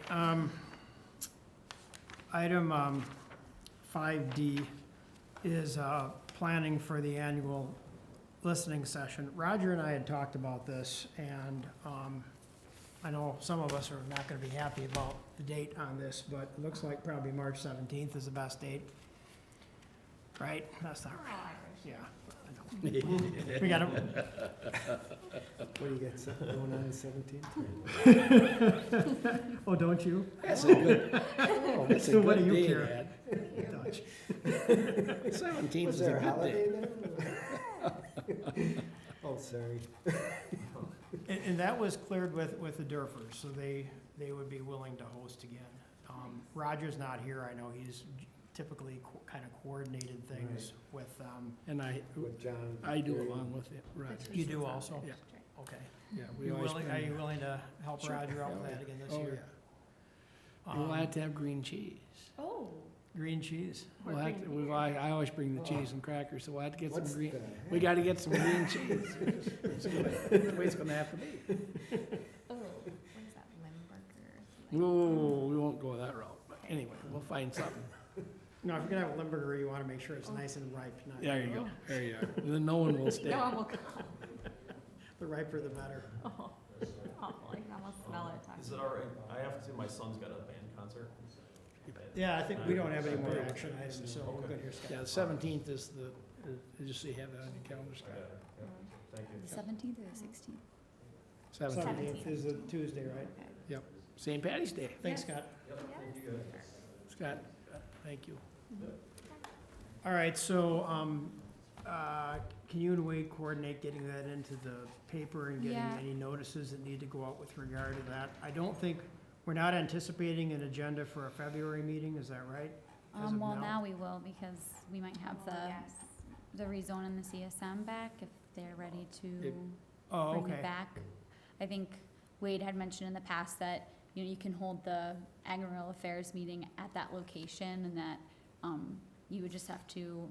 item 5D is planning for the annual listening session. Roger and I had talked about this, and I know some of us are not gonna be happy about the date on this, but it looks like probably March 17th is the best date. Right? That's not right. Yeah. I know. We got to, What do you got, something going on the 17th? oh, don't you? That's a good, that's a So what do good you day, care? Dad. Dutch. 17th Was is a there a good holiday day. there? Oh, sorry. And that was cleared with the Durfers, so they would be willing to host again. Roger's not here, I know he's typically kind of coordinated things with, And With John. I do Gary. along with it, Roger. you do also? Yeah. Okay. Yeah, we always Are bring- you willing to help Sure. Roger out with Oh, that again this Oh, year? yeah. We'll have to have green cheese. Oh. Green cheese. We'll have to, I always bring the cheese and crackers, so we'll have to get some What's green, the we gotta get some green cheese. It's the way it's gonna have to be. Oh, what is that, Limburger or something? No, we won't go that route, but anyway, we'll find something. No, if you're gonna have a Limburger, you wanna make sure it's nice and ripe, not, There you go, there you are. Then no one will stay. No one will come. the riper the better. Oh, awful, I can almost smell it talking. Is it all right? I have to, my son's got a band concert. Yeah, I think we don't have any more action items, so we're good here, Yeah, Scott. the 17th is just so you have that on your calendar, Scott. Thank you. The 17th or the 16th? 17th, 17th is a Tuesday, right? Okay. St. Patty's Day. Thanks, Scott. Scott, thank you. All right, so, can you and Wade coordinate getting that into the paper and getting Yeah. any notices that need to go out with regard to that? I don't think, we're not anticipating an agenda for a February meeting, is that right? As of Well, now? now we will, because we might have Oh, yes. the rezone and the CSM back, if they're ready to, It- Oh, bring it okay. back. I think Wade had mentioned in the past that, you know, you can hold the Ag and Rural Affairs meeting at that location, and that, you would just have to,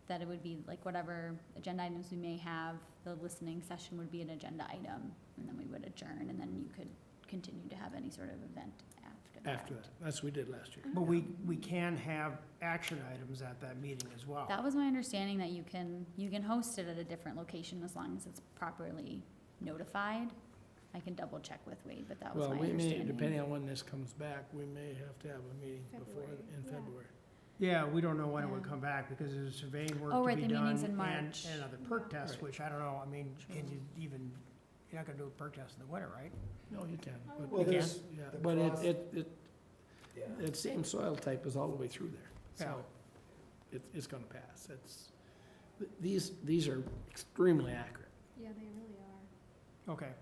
that it would be like whatever agenda items we may have, the listening session would be an agenda item, and then we would adjourn, and then you could continue to have any sort of event after that. After that, that's what we did last year. But we can have action items at that meeting as well. That was my understanding, that you can host it at a different location as long as it's properly notified. I can double check with Wade, but that was Well, my we may, understanding. depending on when this comes back, we may have to have a meeting before, February, in yeah. February. Yeah, we don't know when it would Yeah. come back because there's surveying work Oh, to right, be the done. meeting's in and- March. And another perk test, Right. which I don't know, I mean, can you even, you're not gonna do a perk test in the winter, right? No, you can, but, Well, there's yeah, the but cross- Yeah. that same soil type is all the way through there, Yeah. so it's gonna pass. These are extremely accurate. Yeah, they really are. Okay.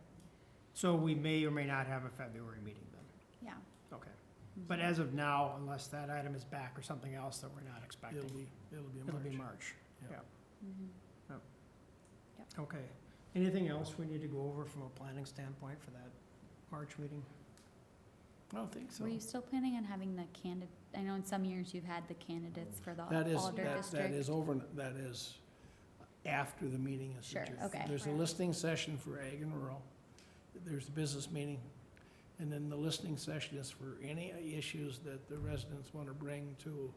So we may or may not have a February meeting then. Yeah. Okay. But as of now, unless that item is back or something else that we're not expecting, It'll be it'll be March. March. Yeah. Mhm. Okay. Anything else we need to go over from a planning standpoint for that March meeting? I don't think so. Were you still planning on having the candidate, I know in some years you've had the candidates for the That is, Alder that District. is over, that is after the meeting is Sure, adjourned. okay. There's a listening session for Ag and Rural, there's the business meeting, and then the listening session is for any issues that the residents want to bring to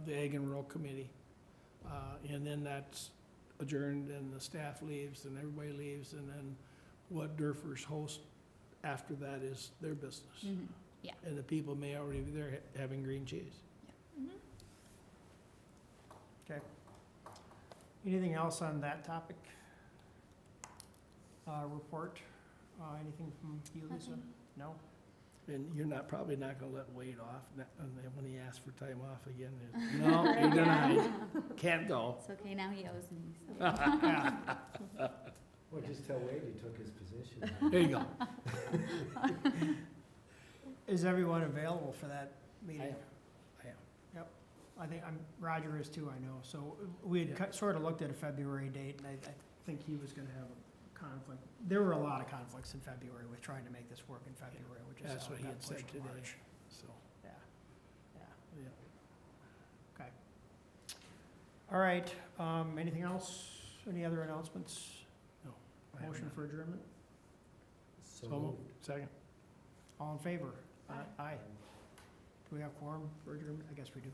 the Ag and Rural Committee. And then that's adjourned, and the staff leaves, and everybody leaves, and then what Durfers host after that is their business. Mhm. And the people may already be there having green cheese. Okay. Anything else on that topic? Report? Anything from you, Lisa? Nothing. No? And you're not, probably not gonna let Wade off, and then when he asks for time off again, no, you're denied, can't go. It's okay, now he owes me, so. Yeah. Well, just tell Wade he took his position. There you go. Is everyone available for that meeting? I am. I think Roger is too, I know. So we had sort of looked at a February date, and I think he was gonna have a conflict. There were a lot of conflicts in February with trying to make this work in February, which is That's how what it he got had said pushed to today, March. so, Yeah, yeah. yeah. Okay. All right, anything else? Any other announcements? I have Motion none. for adjournment? So So moved. Second. All in favor? Aye. Do we have quorum for adjournment? I guess we do.